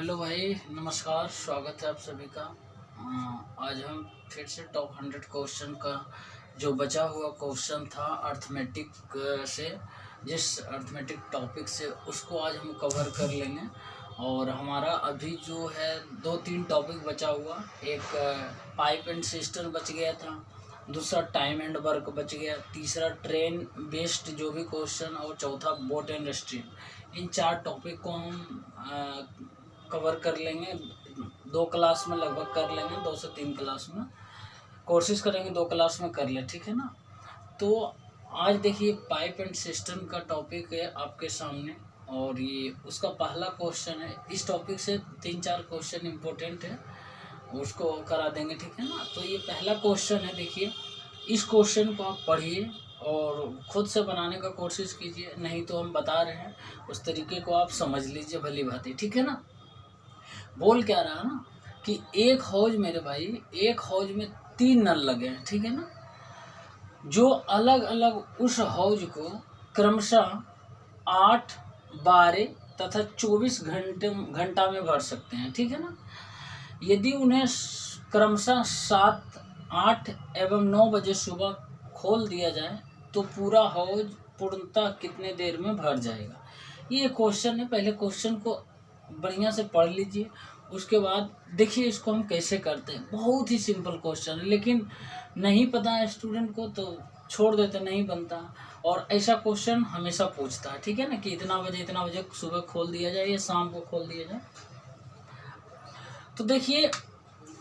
Hello भाई, नमस्कार। स्वागत है आप सभी का। आज हम फिर से टॉप 100 क्वेश्चन का जो बचा हुआ क्वेश्चन था अर्थमेटिक से, जिस अर्थमेटिक टॉपिक से, उसको आज हम कवर कर लेंगे। और हमारा अभी जो है 2-3 टॉपिक बचा हुआ, एक पाइप एंड सिस्टम बच गया था, दूसरा टाइम एंड वर्क बच गया, तीसरा ट्रेन बेस्ड जो भी क्वेश्चन, और चौथा boat and stream. In 4 topic को हम कवर कर लेंगे 2 क्लास में, लगभग कर लेंगे 2 से 3 क्लास में, कोशिश करेंगे 2 क्लास में कर ले, ठीक है ना। तो आज देखिए पाइप एंड सिस्टम का टॉपिक है आपके सामने, और ये उसका पहला क्वेश्चन है। इस टॉपिक से 3-4 क्वेश्चन इम्पोर्टेंट है, उसको करा देंगे, ठीक है ना। तो ये पहला क्वेश्चन है, देखिए इस क्वेश्चन को आप पढ़िए और खुद से बनाने का कोशिश कीजिए, नहीं तो हम बता रहे हैं उस तरीके को आप समझ लीजिए, भली बात है, ठीक है ना। बोल क्या रहा ना कि एक हौज मेरे भाई, एक हौज में 3 नल लगे हैं, ठीक है ना, जो अलग अलग उस हौज को क्रमशः 8, 12 तथा 24 घंटा में भर सकते हैं, ठीक है ना। यदि उन्हें क्रमशः 7, 8 एवं 9 बजे सुबह खोल दिया जाए तो पूरा हौज पूर्णतः कितने देर में भर जाएगा। ये क्वेश्चन है। पहले क्वेश्चन को बढ़िया से पढ़ लीजिए, उसके बाद देखिए इसको हम कैसे करते हैं। बहुत ही सिंपल क्वेश्चन है, लेकिन नहीं पता है स्टूडेंट को तो छोड़ देते, नहीं बनता। और ऐसा क्वेश्चन हमेशा पूछता है, ठीक है ना, कि इतना बजे सुबह खोल दिया जाए या शाम को खोल दिया जाए। तो देखिए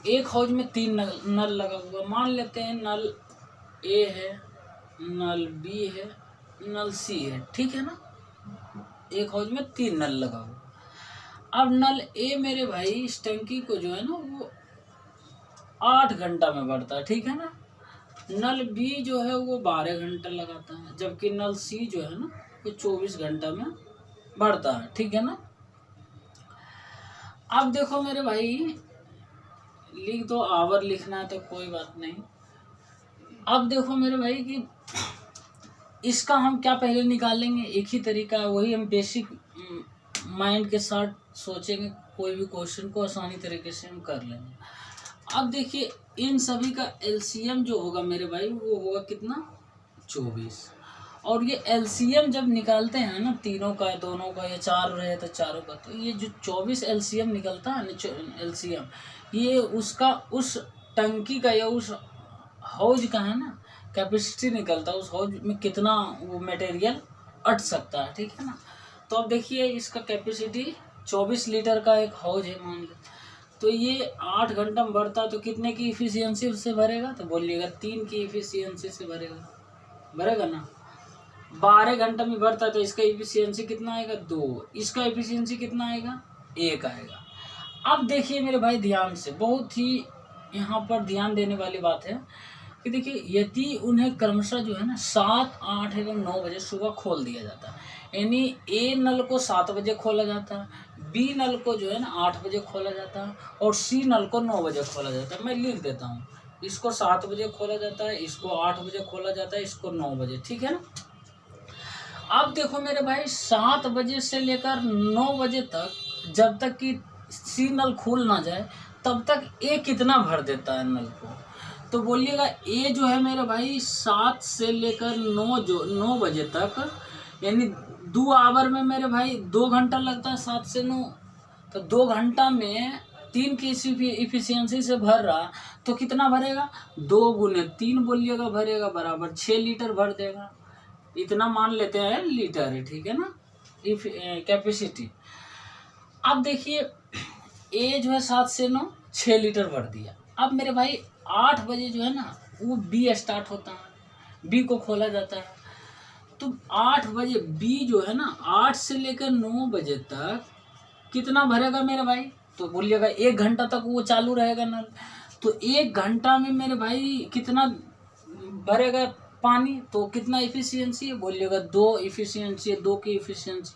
एक हौज में 3 नल लगा हुआ, मान लेते हैं नल ए है, नल बी है, नल सी है, ठीक है ना। एक हौज में 3 नल लगा हुआ। अब नल ए मेरे भाई इस टंकी को जो है ना वो 8 घंटा में भरता है, ठीक है ना। नल बी जो है वो 12 घंटा लगाता है, जबकि नल सी जो है ना वो 24 घंटा में भरता है, ठीक है ना। अब देखो मेरे भाई, लिख दो, आवर लिखना है तो कोई बात नहीं। अब देखो मेरे भाई कि इसका हम क्या पहले निकालेंगे, एक ही तरीका है, वही हम बेसिक माइंड के साथ सोचेंगे, कोई भी क्वेश्चन को आसानी तरीके से हम कर लेंगे। अब देखिए इन सभी का एलसीएम जो होगा मेरे भाई वो होगा कितना, 24। और ये एलसीएम जब निकालते हैं ना, तीनों का, दोनों का, या 4 रहे तो चारों का, तो ये जो 24 एलसीएम निकलता है ना, एलसीएम ये उसका उस टंकी का या उस हौज का है ना कैपेसिटी निकलता है, उस हौज में कितना वो मटेरियल अट सकता है, ठीक है ना। तो अब देखिए इसका कैपेसिटी 24 लीटर का एक हौज है मान लो, तो ये 8 घंटा में भरता है, तो कितने की इफिशियंसी से भरेगा, तो बोलिएगा 3 की इफिशियंसी से भरेगा ना। 12 घंटा में भरता है तो इसका इफिशियंसी कितना आएगा, 2। इसका इफिशियंसी कितना आएगा, 1 आएगा। अब देखिए मेरे भाई ध्यान से, बहुत ही यहाँ पर ध्यान देने वाली बात है कि देखिए यदि उन्हें क्रमशः जो है ना 7, 8 एवं 9 बजे सुबह खोल दिया जाता है, यानी ए नल को 7 बजे खोला जाता है, बी नल को जो है ना 8 बजे खोला जाता है, और सी नल को 9 बजे खोला जाता है। मैं लिख देता हूँ, इसको 7 बजे खोला जाता है, इसको 8 बजे खोला जाता है, इसको 9 बजे, ठीक है ना। अब देखो मेरे भाई 7 बजे से लेकर 9 बजे तक, जब तक कि सी नल खुल ना जाए तब तक ए कितना भर देता है नल को, तो बोलिएगा ए जो है मेरे भाई 7 से लेकर 9 बजे तक, यानी 2 आवर में मेरे भाई 2 घंटा लगता है, 7 से 9, तो 2 घंटा में 3 की इफिशियंसी से भर रहा, तो कितना भरेगा, 2 गुने 3 बोलिएगा भरेगा, बराबर 6 लीटर भर देगा। इतना मान लेते हैं लीटर है, ठीक है ना, कैपेसिटी। अब देखिए ए जो है 7 से 9 6 लीटर भर दिया। अब मेरे भाई 8 बजे जो है ना वो बी स्टार्ट होता है, बी को खोला जाता है, तो 8 बजे बी जो है ना 8 से लेकर 9 बजे तक कितना भरेगा मेरे भाई, तो बोलिएगा 1 घंटा तक वो चालू रहेगा नल, तो 1 घंटा में मेरे भाई कितना भरेगा पानी, तो कितना इफिशियंसी है, बोलिएगा 2 इफिशियंसी है, 2 की इफिशियंसी,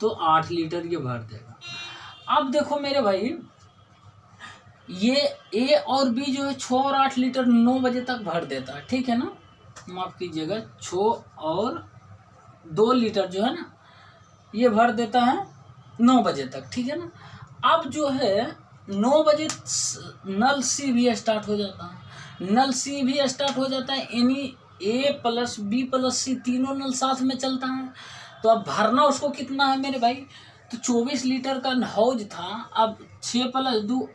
तो 8 लीटर ये भर देगा। अब देखो मेरे भाई ये ए और बी जो है 6 और 8 लीटर 9 बजे तक भर देता है, ठीक है ना, माफ कीजिएगा 6 और 2 लीटर जो है ना ये भर देता है 9 बजे तक, ठीक है ना। अब जो है 9 बजे नल सी भी स्टार्ट हो जाता है, नल सी भी स्टार्ट हो जाता है, यानी ए प्लस बी प्लस सी तीनों नल साथ में चलता है। तो अब भरना उसको कितना है मेरे भाई, तो 24 लीटर का हौज था, अब 6 + 2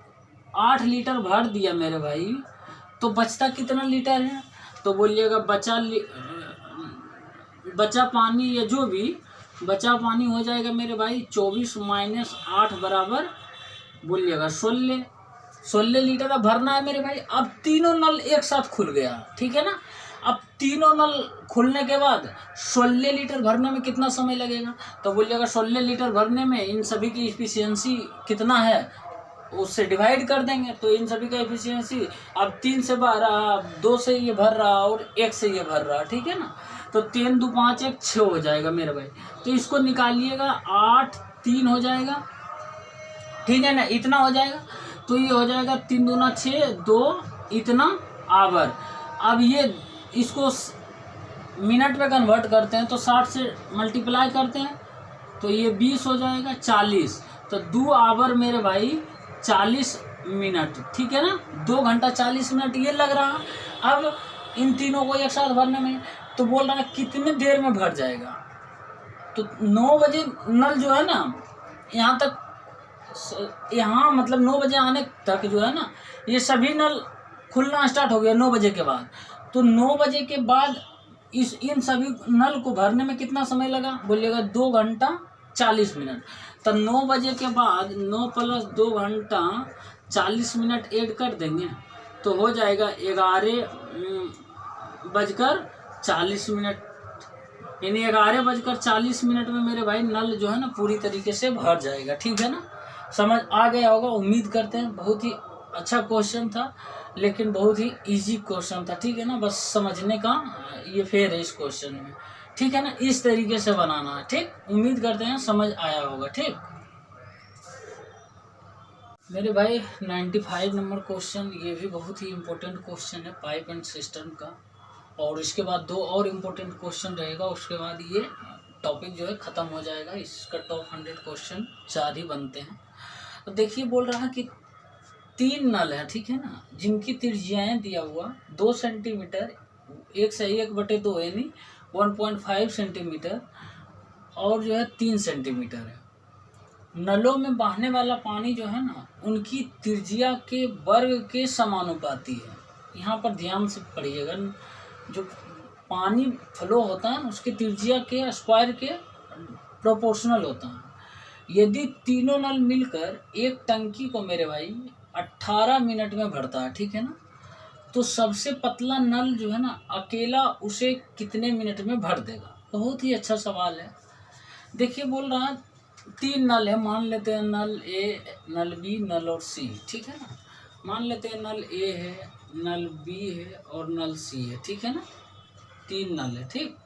8 लीटर भर दिया मेरे भाई, तो बचता कितना लीटर है, तो बोलिएगा बचा पानी या जो भी बचा पानी हो जाएगा मेरे भाई 24 - 8 बराबर बोलिएगा 16 लीटर का भरना है मेरे भाई। अब तीनों नल एक साथ खुल गया, ठीक है ना। अब तीनों नल खुलने के बाद 16 लीटर भरने में कितना समय लगेगा, तो बोलिएगा 16 लीटर भरने में इन सभी की इफिशियंसी कितना है उससे डिवाइड कर देंगे, तो इन सभी का इफिशियंसी अब 3 से 12, 2 से ये भर रहा और 1 से ये भर रहा, ठीक है ना। तो 3 × 2 = 5 1 6 हो जाएगा मेरे भाई। तो इसको निकालिएगा 8 3 हो जाएगा, ठीक है ना, इतना हो जाएगा। तो ये हो जाएगा 3 × 2 = 6 2 इतना आवर। अब ये इसको मिनट में कन्वर्ट करते हैं तो 60 से मल्टीप्लाई करते हैं तो ये 20 हो जाएगा 40। तो 2 आवर मेरे भाई 40 मिनट, ठीक है ना, 2 घंटा 40 मिनट ये लग रहा। अब इन तीनों को एक साथ भरने में तो बोल रहा है कितने देर में भर जाएगा, तो 9 बजे नल जो है ना यहाँ तक, यहाँ मतलब 9 बजे आने तक जो है ना ये सभी नल खुलना स्टार्ट हो गया 9 बजे के बाद। तो 9 बजे के बाद इन सभी नल को भरने में कितना समय लगा, बोलिएगा 2 घंटा 40 मिनट। तो 9 बजे के बाद 9 + 2 घंटा 40 मिनट ऐड कर देंगे तो हो जाएगा 11:40 यानी 11:40 में मेरे भाई नल जो है ना पूरी तरीके से भर जाएगा, ठीक है ना। समझ आ गया होगा उम्मीद करते हैं। बहुत ही अच्छा क्वेश्चन था लेकिन बहुत ही इजी क्वेश्चन था, ठीक है ना, बस समझने का ये फेर है इस क्वेश्चन में, ठीक है ना, इस तरीके से बनाना है, ठीक। उम्मीद करते हैं समझ आया होगा, ठीक मेरे भाई। 95 नंबर क्वेश्चन, ये भी बहुत ही इम्पोर्टेंट क्वेश्चन है पाइप एंड सिस्टम का, और इसके बाद 2 और इम्पोर्टेंट क्वेश्चन रहेगा, उसके बाद ये टॉपिक जो है ख़त्म हो जाएगा। इसका टॉप 100 क्वेश्चन 4 ही बनते हैं। तो देखिए बोल रहा है कि 3 नल है, ठीक है ना, जिनकी त्रिज्याएं दिया हुआ 2 सेंटीमीटर 1/1/2 यानी 1.5 सेंटीमीटर और जो है 3 सेंटीमीटर है। नलों में बहने वाला पानी जो है ना उनकी त्रिज्या के वर्ग के समानुपाती है। यहाँ पर ध्यान से पढ़िएगा, जो पानी फ्लो होता है उसकी त्रिज्या के स्क्वायर के प्रोपोर्शनल होता है। यदि तीनों नल मिलकर एक टंकी को मेरे भाई 18 मिनट में भरता है, ठीक है ना, तो सबसे पतला नल जो है ना अकेला उसे कितने मिनट में भर देगा। बहुत ही अच्छा सवाल है। देखिए बोल रहा है 3 नल है, मान लेते हैं नल ए, नल बी, नल और सी, ठीक है ना। मान लेते हैं नल ए है, नल बी है और नल सी है, ठीक है ना, 3 नल है, ठीक।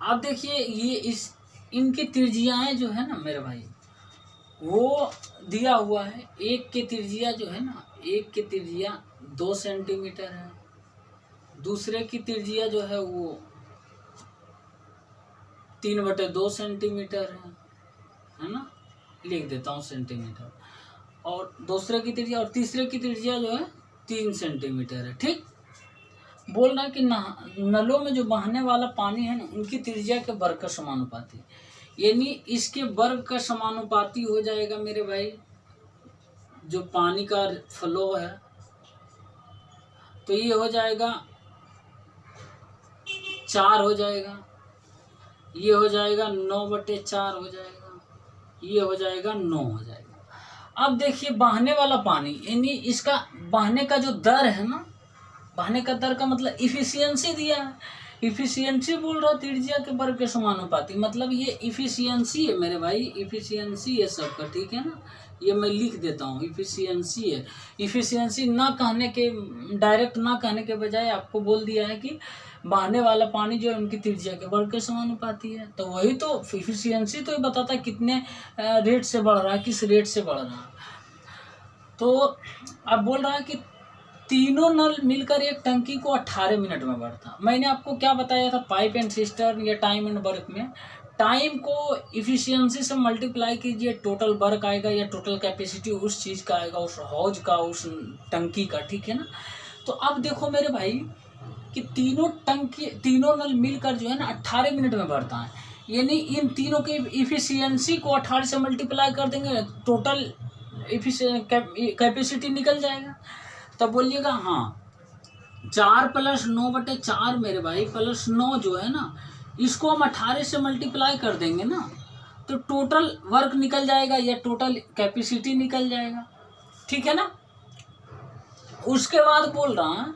अब देखिए ये इनकी त्रिज्याएं जो है ना मेरे भाई वो दिया हुआ है। एक की त्रिज्या जो है ना, एक की त्रिज्या 2 सेंटीमीटर है, दूसरे की त्रिज्या जो है वो 3/2 सेंटीमीटर है ना, लिख देता हूँ सेंटीमीटर, और दूसरे की त्रिज्या और तीसरे की त्रिज्या जो है 3 सेंटीमीटर है, ठीक। बोल रहा है कि नलों में जो बहने वाला पानी है ना उनकी त्रिज्या के वर्ग का समानुपाती, यानी इसके वर्ग का समानुपाती हो जाएगा मेरे भाई जो पानी का फ्लो है, तो ये हो जाएगा 4 हो जाएगा, ये हो जाएगा 9/4 हो जाएगा, ये हो जाएगा 9 हो जाएगा। अब देखिए बहने वाला पानी यानी इसका बहने का जो दर है ना, बहने का दर का मतलब इफिशियंसी दिया है। इफिशियंसी बोल रहा त्रिज्या के वर्ग के समानुपाती, मतलब ये इफिशियंसी है मेरे भाई, इफिशियंसी है सबका, ठीक है ना। ये मैं लिख देता हूँ इफिशियंसी है। इफिशियंसी ना कहने के, डायरेक्ट ना कहने के बजाय आपको बोल दिया है कि बहने वाला पानी जो है उनकी त्रिज्या के वर्ग के समानुपाती है। तो वही तो इफिशियंसी तो ये बताता है कितने रेट से बढ़ रहा है, किस रेट से बढ़ रहा है। तो अब बोल रहा है कि तीनों नल मिलकर एक टंकी को 18 मिनट में भरता। मैंने आपको क्या बताया था पाइप एंड सिस्टम या टाइम एंड वर्क में, टाइम को इफिशियंसी से मल्टीप्लाई कीजिए, टोटल वर्क आएगा या टोटल कैपेसिटी उस चीज़ का आएगा, उस हौज का, उस टंकी का, ठीक है ना। तो अब देखो मेरे भाई कि तीनों नल मिलकर जो है ना 18 मिनट में भरता है, यानी इन तीनों की इफिशियंसी को 18 से मल्टीप्लाई कर देंगे, टोटल कैपेसिटी निकल जाएगा। तब बोलिएगा हाँ 4 + 9/4 मेरे भाई प्लस 9 जो है ना, इसको हम 18 से मल्टीप्लाई कर देंगे ना, तो टोटल वर्क निकल जाएगा या टोटल कैपेसिटी निकल जाएगा, ठीक है ना। उसके बाद बोल रहा है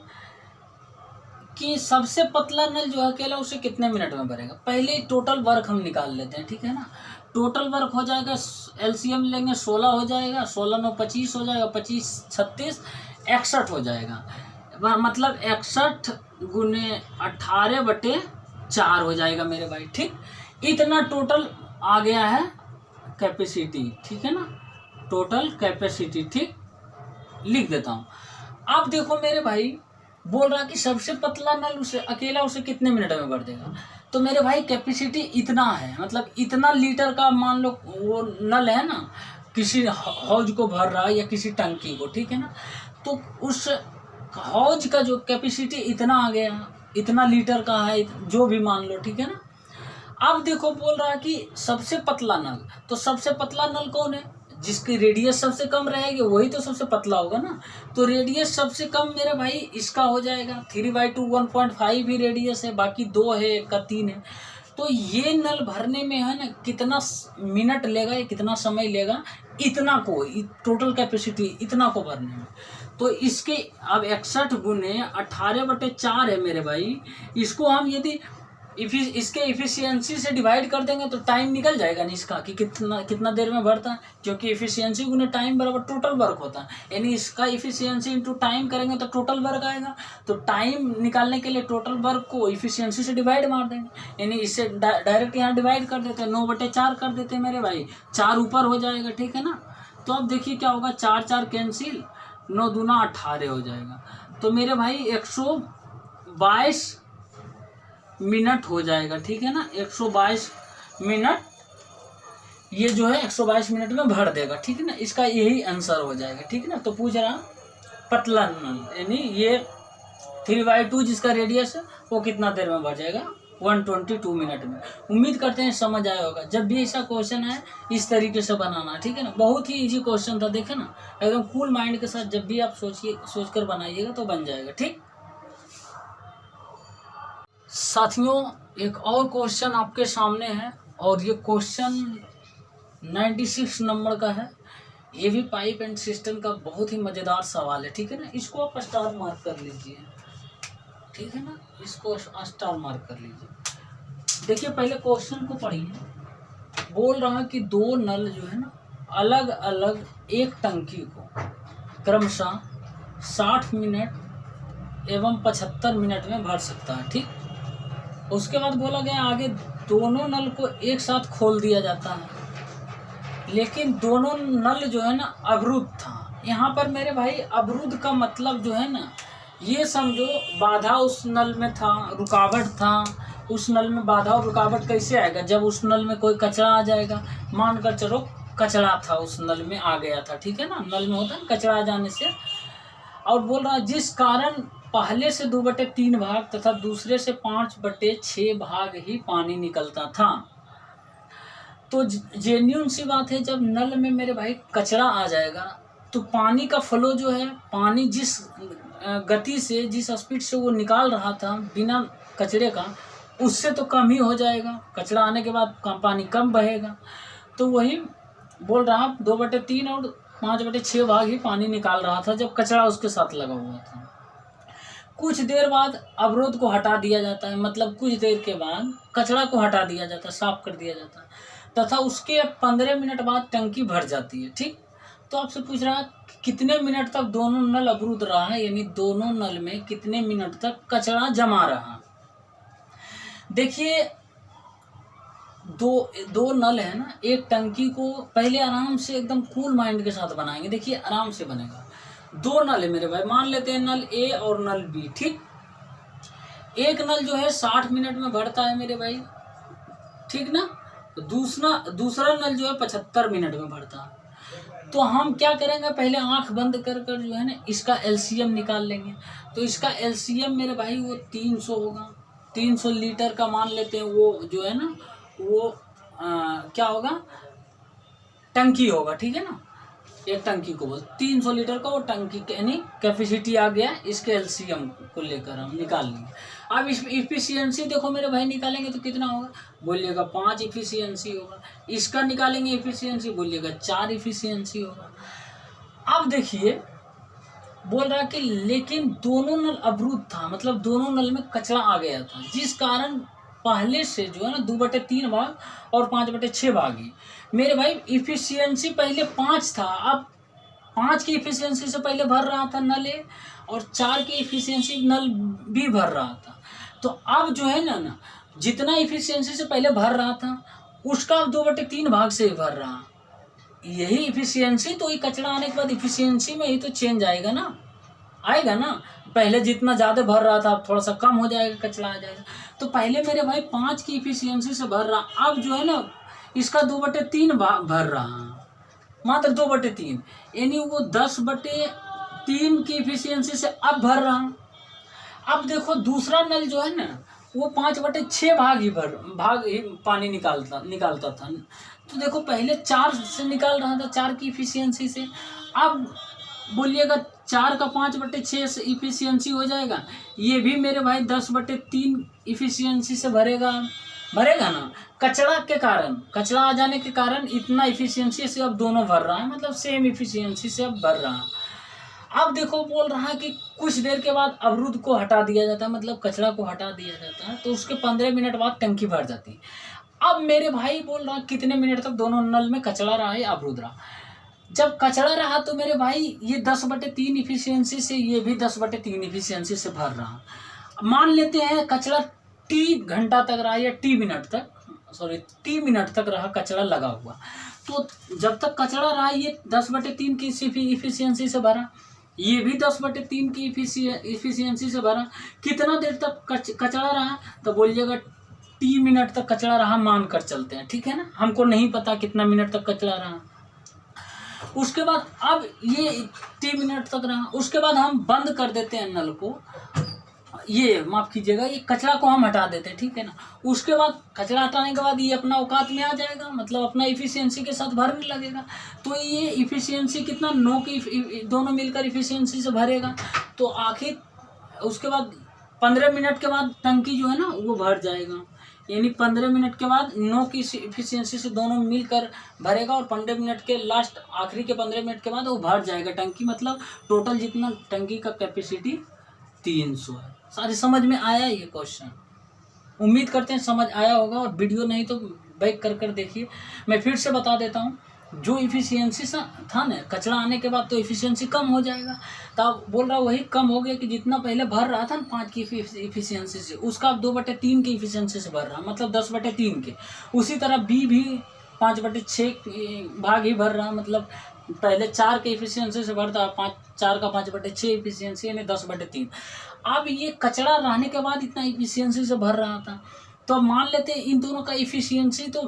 कि सबसे पतला नल जो है अकेला उसे कितने मिनट में भरेगा। पहले टोटल वर्क हम निकाल लेते हैं, ठीक है ना। टोटल वर्क हो जाएगा, एलसीएम लेंगे 16 हो जाएगा, 16 9 25 हो जाएगा, 25 36 61 हो जाएगा, मतलब 61 × 18/4 हो जाएगा मेरे भाई, ठीक। इतना टोटल आ गया है कैपेसिटी, ठीक है ना, टोटल कैपेसिटी, ठीक, लिख देता हूँ। अब देखो मेरे भाई बोल रहा कि सबसे पतला नल उसे कितने मिनट में भर देगा। तो मेरे भाई कैपेसिटी इतना है, मतलब इतना लीटर का मान लो वो नल है ना, किसी हौज को भर रहा है या किसी टंकी को, ठीक है ना। तो उस हौज का जो कैपेसिटी इतना आ गया, इतना लीटर का है, जो भी मान लो, ठीक है ना। अब देखो बोल रहा है कि सबसे पतला नल, तो सबसे पतला नल कौन है, जिसकी रेडियस सबसे कम रहेगी वही तो सबसे पतला होगा ना। तो रेडियस सबसे कम मेरे भाई इसका हो जाएगा, 3/2 1.5 ही रेडियस है, बाकी 2 है, 1 का 3 है। तो ये नल भरने में है ना कितना मिनट लेगा या कितना समय लेगा, इतना को टोटल कैपेसिटी इतना को भरने में। तो इसके अब 61 × 18/4 है मेरे भाई, इसको हम यदि इसके इफिशियंसी से डिवाइड कर देंगे तो टाइम निकल जाएगा ना इसका कि कितना देर में भरता है, क्योंकि इफिशियंसी × टाइम बराबर टोटल वर्क होता है, यानी इसका इफिशियंसी × टाइम करेंगे तो टोटल वर्क आएगा। तो टाइम निकालने के लिए टोटल वर्क को इफिशियंसी से डिवाइड मार देंगे, यानी इससे डायरेक्ट यहाँ डिवाइड कर देते हैं, 9/4 कर देते हैं मेरे भाई, 4 ऊपर हो जाएगा, ठीक है ना। तो अब देखिए क्या होगा, 4 4 कैंसिल, 9 दूना 18 हो जाएगा। तो मेरे भाई 122 मिनट हो जाएगा, ठीक है ना, 122 मिनट, ये जो है 122 मिनट में भर देगा, ठीक है ना। इसका यही आंसर हो जाएगा, ठीक है ना। तो पूछ रहा पतला नल, यानी ये 3/2 जिसका रेडियस है वो कितना देर में भर जाएगा, 122 मिनट में। उम्मीद करते हैं समझ आया होगा। जब भी ऐसा क्वेश्चन है इस तरीके से बनाना, ठीक है ना। बहुत ही इजी क्वेश्चन था, देखे ना, एकदम कूल माइंड के साथ जब भी आप सोचकर बनाइएगा तो बन जाएगा, ठीक। साथियों एक और क्वेश्चन आपके सामने है, और ये क्वेश्चन 96 नंबर का है। ये भी पाइप एंड सिस्टम का बहुत ही मज़ेदार सवाल है, ठीक है ना। इसको आप स्टार मार्क कर लीजिए, ठीक है ना, इसको स्टार मार्क कर लीजिए। देखिए पहले क्वेश्चन को पढ़िए। बोल रहा है कि 2 नल जो है ना अलग अलग एक टंकी को क्रमशः 60 मिनट एवं 75 मिनट में भर सकता है, ठीक। उसके बाद बोला गया आगे दोनों नल को एक साथ खोल दिया जाता है, लेकिन दोनों नल जो है ना अवरुद्ध था। यहाँ पर मेरे भाई अवरुद्ध का मतलब जो है ना, ये समझो बाधा उस नल में था, रुकावट था उस नल में। बाधा और रुकावट कैसे आएगा, जब उस नल में कोई कचरा आ जाएगा, मानकर चलो कचरा था उस नल में आ गया था, ठीक है ना, नल में होता है कचरा आ जाने से। और बोल रहा है जिस कारण पहले से 2/3 भाग तथा दूसरे से 5/6 भाग ही पानी निकलता था। तो जेन्युइन सी बात है, जब नल में मेरे भाई कचरा आ जाएगा तो पानी का फ्लो जो है, पानी जिस गति से, जिस स्पीड से वो निकाल रहा था बिना कचरे का, उससे तो कम ही हो जाएगा। कचरा आने के बाद पानी कम बहेगा। तो वही बोल रहा 2/3 और 5/6 भाग ही पानी निकाल रहा था जब कचरा उसके साथ लगा हुआ था। कुछ देर बाद अवरोध को हटा दिया जाता है, मतलब कुछ देर के बाद कचरा को हटा दिया जाता है, साफ कर दिया जाता है, तथा उसके 15 मिनट बाद टंकी भर जाती है, ठीक। तो आपसे पूछ रहा है कितने मिनट तक दोनों नल अवरुद्ध रहा है, यानी दोनों नल में कितने मिनट तक कचरा जमा रहा। देखिए दो नल है ना, एक टंकी को पहले आराम से एकदम कूल माइंड के साथ बनाएंगे। देखिए आराम से बनेगा। 2 नल है मेरे भाई, मान लेते हैं नल ए और नल बी, ठीक। एक नल जो है 60 मिनट में भरता है मेरे भाई, ठीक ना, दूसरा नल जो है 75 मिनट में भरता है। तो हम क्या करेंगे, पहले आंख बंद कर कर जो है ना इसका एलसीएम निकाल लेंगे। तो इसका एलसीएम मेरे भाई वो 300 होगा। 300 लीटर का मान लेते हैं, वो जो है ना वो क्या होगा, टंकी होगा, ठीक है ना। एक टंकी को बोल 300 लीटर का वो टंकी यानी कैपेसिटी आ गया। इसके एलसीएम को लेकर हम निकाल लेंगे। अब इस इफिशियंसी देखो मेरे भाई निकालेंगे तो कितना होगा, बोलिएगा 5 इफिशियंसी होगा। इसका निकालेंगे इफिशियंसी, बोलिएगा 4 इफिशियंसी होगा। अब देखिए बोल रहा कि लेकिन दोनों नल अवरुद्ध था, मतलब दोनों नल में कचरा आ गया था, जिस कारण पहले से जो है ना 2/3 भाग और 5/6 भाग ही मेरे भाई इफिशियंसी पहले 5 था। अब 5 की इफिशियंसी से पहले भर रहा था नल ए, और 4 की इफिशियंसी नल बी भर रहा था। तो अब जो है ना जितना इफिशियंसी से पहले भर रहा था उसका अब 2/3 भाग से ही भर रहा। यही इफिशियंसी, तो ये कचरा आने के बाद इफिशियंसी में ही तो चेंज आएगा ना, आएगा ना। पहले जितना ज़्यादा भर रहा था अब थोड़ा सा कम हो जाएगा, कचरा आ जाएगा। तो पहले मेरे भाई 5 की इफिशियंसी से भर रहा, अब जो है ना इसका 2/3 भर रहा, मात्र 2/3, यानी वो 10/3 की इफिशियंसी से अब भर रहा। अब देखो दूसरा नल जो है ना वो 5/6 भाग ही पानी निकालता था। तो देखो पहले 4 से निकाल रहा था, 4 की इफिशियंसी से। अब बोलिएगा 4 का 5/6 से इफिशियंसी हो जाएगा। ये भी मेरे भाई 10/3 इफिशियंसी से भरेगा ना। कचरा के कारण, कचरा आ जाने के कारण इतना इफिशियंसी से अब दोनों भर रहा है, मतलब सेम इफिशियंसी से अब भर रहा है। अब देखो बोल रहा है कि कुछ देर के बाद अवरुद्ध को हटा दिया जाता है, मतलब कचरा को हटा दिया जाता है, तो उसके 15 मिनट बाद टंकी भर जाती है। अब मेरे भाई बोल रहा कितने मिनट तक दोनों नल में कचरा रहा है, अवरुद्ध रहा। जब कचरा रहा तो मेरे भाई ये 10/3 इफिशियंसी से, ये भी 10/3 इफिशियंसी से भर रहा। मान लेते हैं कचरा टी घंटा तक रहा या टी मिनट तक रहा कचरा लगा हुआ। तो जब तक कचरा रहा ये 10/3 की इफिशियंसी से भरा, ये भी 10/3 की इफिशियंसी से भरा। कितना देर तक कचरा रहा, तो बोलिएगा टी मिनट तक कचरा रहा, मान कर चलते हैं, ठीक है ना। हमको नहीं पता कितना मिनट तक कचरा रहा। उसके बाद अब ये टी मिनट तक रहा, उसके बाद हम बंद कर देते हैं नल को, ये माफ़ कीजिएगा, ये कचरा को हम हटा देते हैं, ठीक है ना। उसके बाद कचरा हटाने के बाद ये अपना औकात में आ जाएगा, मतलब अपना इफिशियंसी के साथ भरने लगेगा। तो ये इफिशियंसी कितना 9 की दोनों मिलकर इफिशियंसी से भरेगा। तो आखिर उसके बाद 15 मिनट के बाद टंकी जो है ना वो भर जाएगा, यानी 15 मिनट के बाद 9 की इफिशियंसी से दोनों मिलकर भरेगा, और 15 मिनट के लास्ट आखिरी के 15 मिनट के बाद वो भर जाएगा टंकी। मतलब टोटल जितना टंकी का कैपेसिटी 300 है। सारी समझ में आया ये क्वेश्चन? उम्मीद करते हैं समझ आया होगा, और वीडियो नहीं तो बैक कर देखिए। मैं फिर से बता देता हूँ, जो इफिशियंसी था ना कचरा आने के बाद तो इफिशियंसी कम हो जाएगा। तब बोल रहा वही कम हो गया कि जितना पहले भर रहा था ना 5 की इफिशियंसी से, उसका अब 2/3 की इफिशियंसी से भर रहा, मतलब 10/3 के। उसी तरह बी भी 5/6 भाग ही भर रहा, मतलब पहले 4 के इफिशियंसी से भरता, 4 का 5/6 इफिशियंसी यानी 10/3। अब ये कचरा रहने के बाद इतना इफिशियंसी से भर रहा था। तो मान लेते हैं इन दोनों का इफिशियंसी तो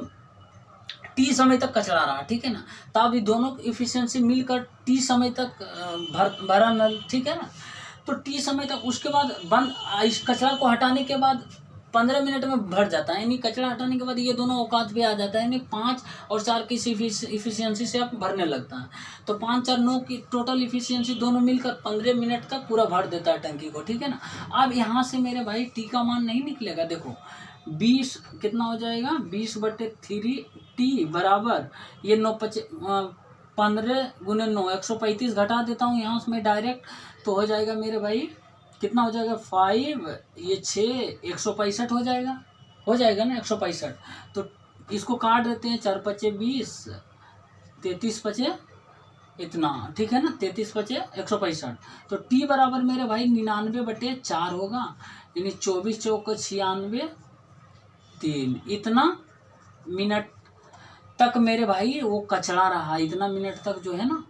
टी समय तक कचरा रहा, ठीक है ना। तब ये दोनों इफिशियंसी मिलकर टी समय तक भरा नल, ठीक है ना। तो टी समय तक, उसके बाद बंद, इस कचरा को हटाने के बाद 15 मिनट में भर जाता है, यानी कचरा हटाने के बाद ये दोनों औकात पे आ जाता है, यानी 5 और 4 की इफिशियंसी से आप भरने लगता है। तो 5, 4, 9 की टोटल इफिशियंसी दोनों मिलकर 15 मिनट तक पूरा भर देता है टंकी को, ठीक है ना। अब यहाँ से मेरे भाई टी का मान नहीं निकलेगा, देखो 20 कितना हो जाएगा, 20/3 टी बराबर ये 15 × 9 135 घटा देता हूँ यहाँ से मैं डायरेक्ट, तो हो जाएगा मेरे भाई कितना हो जाएगा 5 ये 6 165 हो जाएगा ना 165। तो इसको काट देते हैं, 4 × 5 = 20, 33 × 5 इतना, ठीक है ना, 33 × 5 165। तो टी बराबर मेरे भाई 99/4 होगा, यानी 24 × 4 = 96, 3 इतना मिनट तक मेरे भाई वो कचरा रहा। इतना मिनट तक जो है ना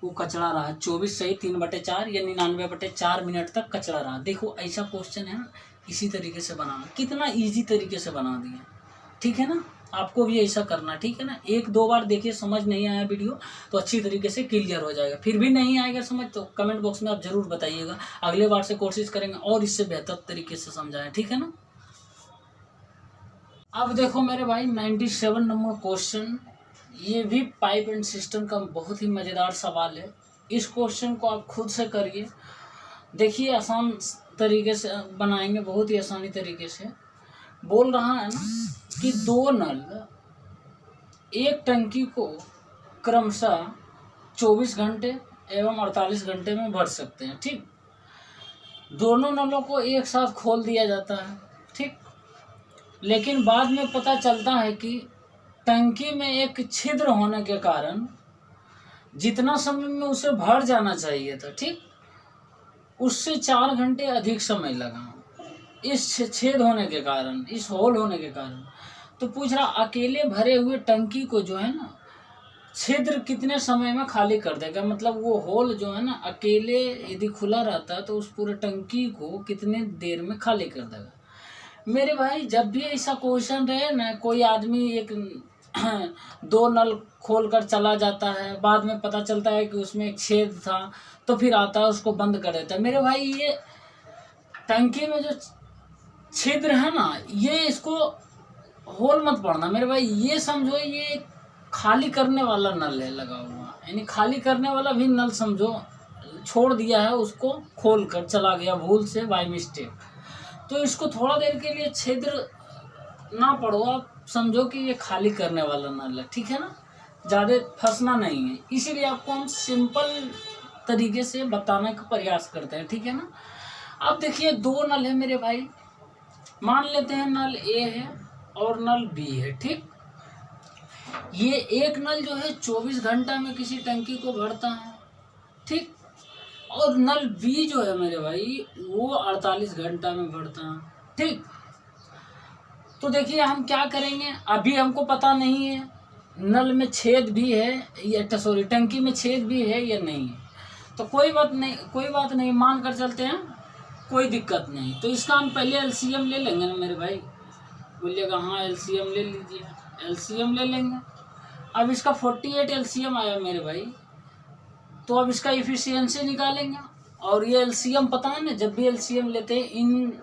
वो कचरा रहा, 24 सही 3/4 या 99/4 मिनट तक कचरा रहा। देखो ऐसा क्वेश्चन है ना, इसी तरीके से बनाना, कितना इजी तरीके से बना दिया, ठीक है ना। आपको भी ऐसा करना, ठीक है ना। 1-2 बार देखिए, समझ नहीं आया वीडियो तो अच्छी तरीके से क्लियर हो जाएगा। फिर भी नहीं आएगा समझ तो कमेंट बॉक्स में आप ज़रूर बताइएगा, अगले बार से कोशिश करेंगे और इससे बेहतर तरीके से समझाएं, ठीक है ना। अब देखो मेरे भाई 97 नंबर क्वेश्चन, ये भी पाइप एंड सिस्टम का बहुत ही मज़ेदार सवाल है। इस क्वेश्चन को आप खुद से करिए, देखिए आसान तरीके से बनाएंगे, बहुत ही आसानी तरीके से। बोल रहा है ना कि 2 नल एक टंकी को क्रमशः 24 घंटे एवं 48 घंटे में भर सकते हैं, ठीक। दोनों नलों को एक साथ खोल दिया जाता है, ठीक। लेकिन बाद में पता चलता है कि टंकी में एक छिद्र होने के कारण जितना समय में उसे भर जाना चाहिए था, ठीक, उससे 4 घंटे अधिक समय लगा इस छेद होने के कारण, इस होल होने के कारण। तो पूछ रहा अकेले भरे हुए टंकी को जो है ना छिद्र कितने समय में खाली कर देगा, मतलब वो होल जो है ना अकेले यदि खुला रहता है तो उस पूरे टंकी को कितने देर में खाली कर देगा। मेरे भाई जब भी ऐसा क्वेश्चन रहे ना, कोई आदमी एक 2 नल खोल कर चला जाता है, बाद में पता चलता है कि उसमें एक छेद था, तो फिर आता है उसको बंद कर देता है। मेरे भाई ये टंकी में जो छिद्र है ना, ये इसको होल मत पड़ना मेरे भाई, ये समझो ये खाली करने वाला नल है लगा हुआ, यानी खाली करने वाला भी नल समझो छोड़ दिया है, उसको खोल कर चला गया भूल से, बाय मिस्टेक। तो इसको थोड़ा देर के लिए छिद्र ना पड़ो, आप समझो कि ये खाली करने वाला नल है, ठीक है ना, ज़्यादा फंसना नहीं है। इसीलिए आपको हम सिंपल तरीके से बताने का प्रयास करते हैं, ठीक है ना। अब देखिए 2 नल है मेरे भाई, मान लेते हैं नल ए है और नल बी है, ठीक। ये एक नल जो है 24 घंटा में किसी टंकी को भरता है, ठीक, और नल बी जो है मेरे भाई वो 48 घंटा में भरता है, ठीक। तो देखिए हम क्या करेंगे, अभी हमको पता नहीं है नल में छेद भी है या सॉरी टंकी में छेद भी है या नहीं है, तो कोई बात नहीं, मान कर चलते हैं, कोई दिक्कत नहीं। तो इसका हम पहले एलसीएम ले लेंगे ना मेरे भाई, बोलिएगा हाँ एलसीएम ले लीजिए, एलसीएम ले लेंगे। अब इसका 48 एलसीएम आया मेरे भाई, तो अब इसका इफिशियंसी निकालेंगे। और ये एलसीएम पता है ना, जब भी एलसीएम लेते हैं इन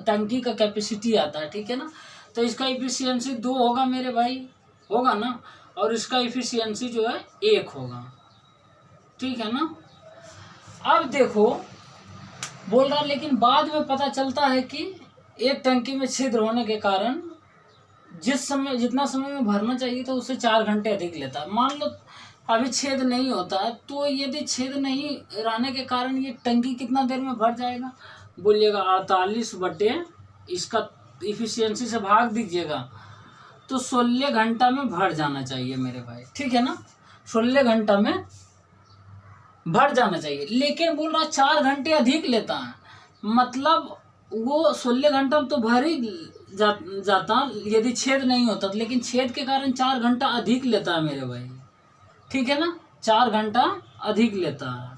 टंकी का कैपेसिटी आता है, ठीक है ना, तो इसका इफिशियंसी 2 होगा मेरे भाई, होगा ना, और इसका इफिशियंसी जो है 1 होगा, ठीक है ना। अब देखो बोल रहा लेकिन बाद में पता चलता है कि एक टंकी में छिद्र होने के कारण जितना समय में भरना चाहिए था उससे 4 घंटे अधिक लेता है। मान लो अभी छेद नहीं होता है, तो यदि छेद नहीं रहने के कारण ये टंकी कितना देर में भर जाएगा, बोलिएगा 48 बटे इसका इफिशियंसी से भाग दीजिएगा, तो 16 घंटा में भर जाना चाहिए मेरे भाई, ठीक है ना, 16 घंटा में भर जाना चाहिए। लेकिन बोल रहा 4 घंटे अधिक लेता है, मतलब वो 16 घंटा में तो भर ही जाता यदि छेद नहीं होता, लेकिन छेद के कारण 4 घंटा अधिक लेता है मेरे भाई, ठीक है ना, 4 घंटा अधिक लेता है।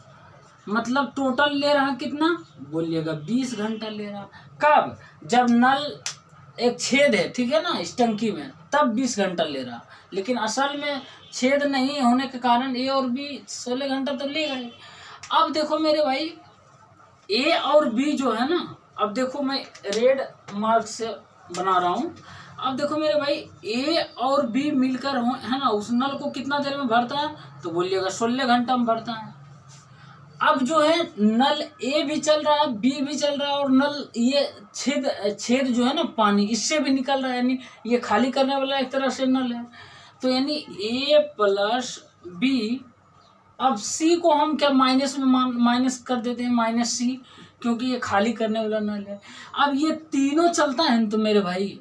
मतलब टोटल ले रहा कितना, बोलिएगा 20 घंटा ले रहा। कब, जब नल एक छेद है, ठीक है ना, इस टंकी में, तब 20 घंटा ले रहा, लेकिन असल में छेद नहीं होने के कारण ए और बी 16 घंटा तो ले गए। अब देखो मेरे भाई ए और बी जो है ना, अब देखो मैं रेड मार्क से बना रहा हूँ। अब देखो मेरे भाई ए और बी मिलकर हो है ना, उस नल को कितना देर में भरता है, तो बोलिएगा 16 घंटा में भरता है। अब जो है नल ए भी चल रहा है, बी भी चल रहा है, और नल ये छेद जो है ना पानी इससे भी निकल रहा है, यानी ये खाली करने वाला एक तरह से नल है। तो यानी ए प्लस बी, अब सी को हम क्या माइनस में माइनस कर देते हैं, माइनस सी, क्योंकि ये खाली करने वाला नल है। अब ये तीनों चलता है तो मेरे भाई,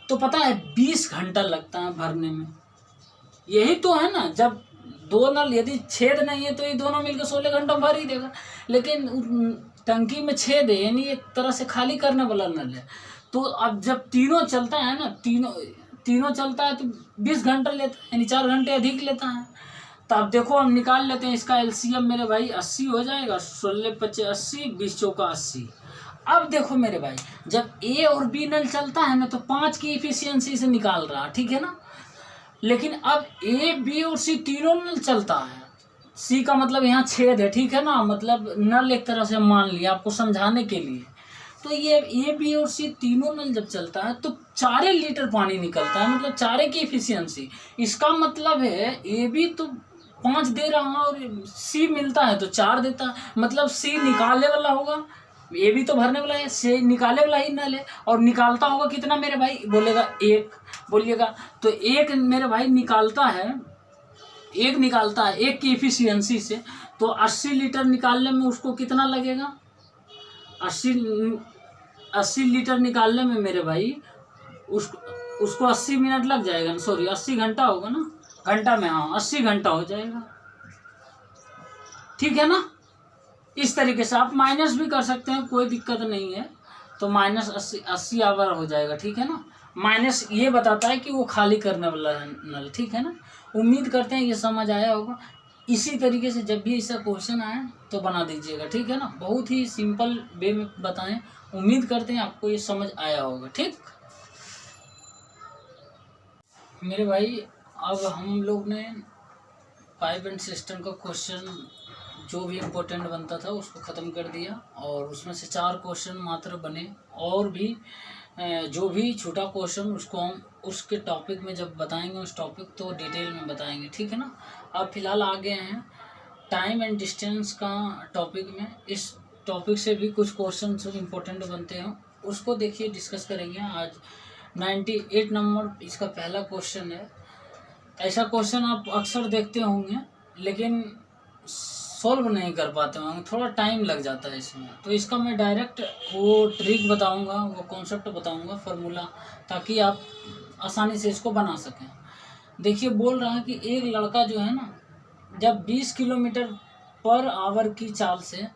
तो पता है 20 घंटा लगता है भरने में। यही तो है ना, जब 2 नल यदि छेद नहीं है तो ये दोनों मिलकर 16 घंटा भर ही देगा, लेकिन टंकी में छेद है यानी एक तरह से खाली करने वाला नल है। तो अब जब तीनों चलता है ना, तीनों चलता है तो 20 घंटा लेता है, यानी 4 घंटे अधिक लेता है। तो अब देखो हम निकाल लेते हैं इसका एलसीएम मेरे भाई, 80 हो जाएगा, 16 × 5 = 80, 20 × 4 = 80। अब देखो मेरे भाई, जब ए और बी नल चलता है ना तो 5 की इफिशियंसी से निकाल रहा, ठीक है ना। लेकिन अब ए बी और सी तीनों नल चलता है, सी का मतलब यहाँ छेद है, ठीक है ना, मतलब नल एक तरह से मान लिया आपको समझाने के लिए। तो ये ए बी और सी तीनों नल जब चलता है तो 4 लीटर पानी निकलता है, मतलब 4 की इफिशियंसी। इसका मतलब है ए बी तो 5 दे रहा है और सी मिलता है तो 4 देता है, मतलब सी निकालने वाला होगा, ए भी तो भरने वाला है, सी निकालने वाला ही नल है, और निकालता होगा कितना मेरे भाई, बोलेगा 1, बोलिएगा तो 1 मेरे भाई निकालता है, 1 निकालता है 1 की इफिशियंसी से। तो 80 लीटर निकालने में उसको कितना लगेगा, 80 लीटर निकालने में मेरे भाई उसको 80 मिनट लग जाएगा, सॉरी 80 घंटा होगा ना, घंटा में, हाँ 80 घंटा हो जाएगा, ठीक है ना। इस तरीके से आप माइनस भी कर सकते हैं, कोई दिक्कत नहीं है। तो -80 आवर हो जाएगा, ठीक है ना। माइनस ये बताता है कि वो खाली करने वाला है नल, ठीक है ना। उम्मीद करते हैं ये समझ आया होगा। इसी तरीके से जब भी ऐसा क्वेश्चन आए तो बना दीजिएगा, ठीक है ना। बहुत ही सिंपल वे में बताएं, उम्मीद करते हैं आपको ये समझ आया होगा, ठीक मेरे भाई। अब हम लोग ने पाइप एंड सिस्टम का क्वेश्चन जो भी इम्पोर्टेंट बनता था उसको ख़त्म कर दिया, और उसमें से 4 क्वेश्चन मात्र बने, और भी जो भी छोटा क्वेश्चन उसको हम उसके टॉपिक में जब बताएंगे, उस टॉपिक तो डिटेल में बताएंगे, ठीक है ना। अब फिलहाल आ गए हैं टाइम एंड डिस्टेंस का टॉपिक में। इस टॉपिक से भी कुछ क्वेश्चन जो इम्पोर्टेंट बनते हैं उसको देखिए डिस्कस करेंगे आज। 98 नंबर इसका पहला क्वेश्चन है। ऐसा क्वेश्चन आप अक्सर देखते होंगे लेकिन सॉल्व नहीं कर पाते होंगे, थोड़ा टाइम लग जाता है इसमें। तो इसका मैं डायरेक्ट वो ट्रिक बताऊंगा, वो कॉन्सेप्ट बताऊंगा, फार्मूला, ताकि आप आसानी से इसको बना सकें। देखिए बोल रहा है कि एक लड़का जो है ना, जब 20 किलोमीटर पर आवर की चाल से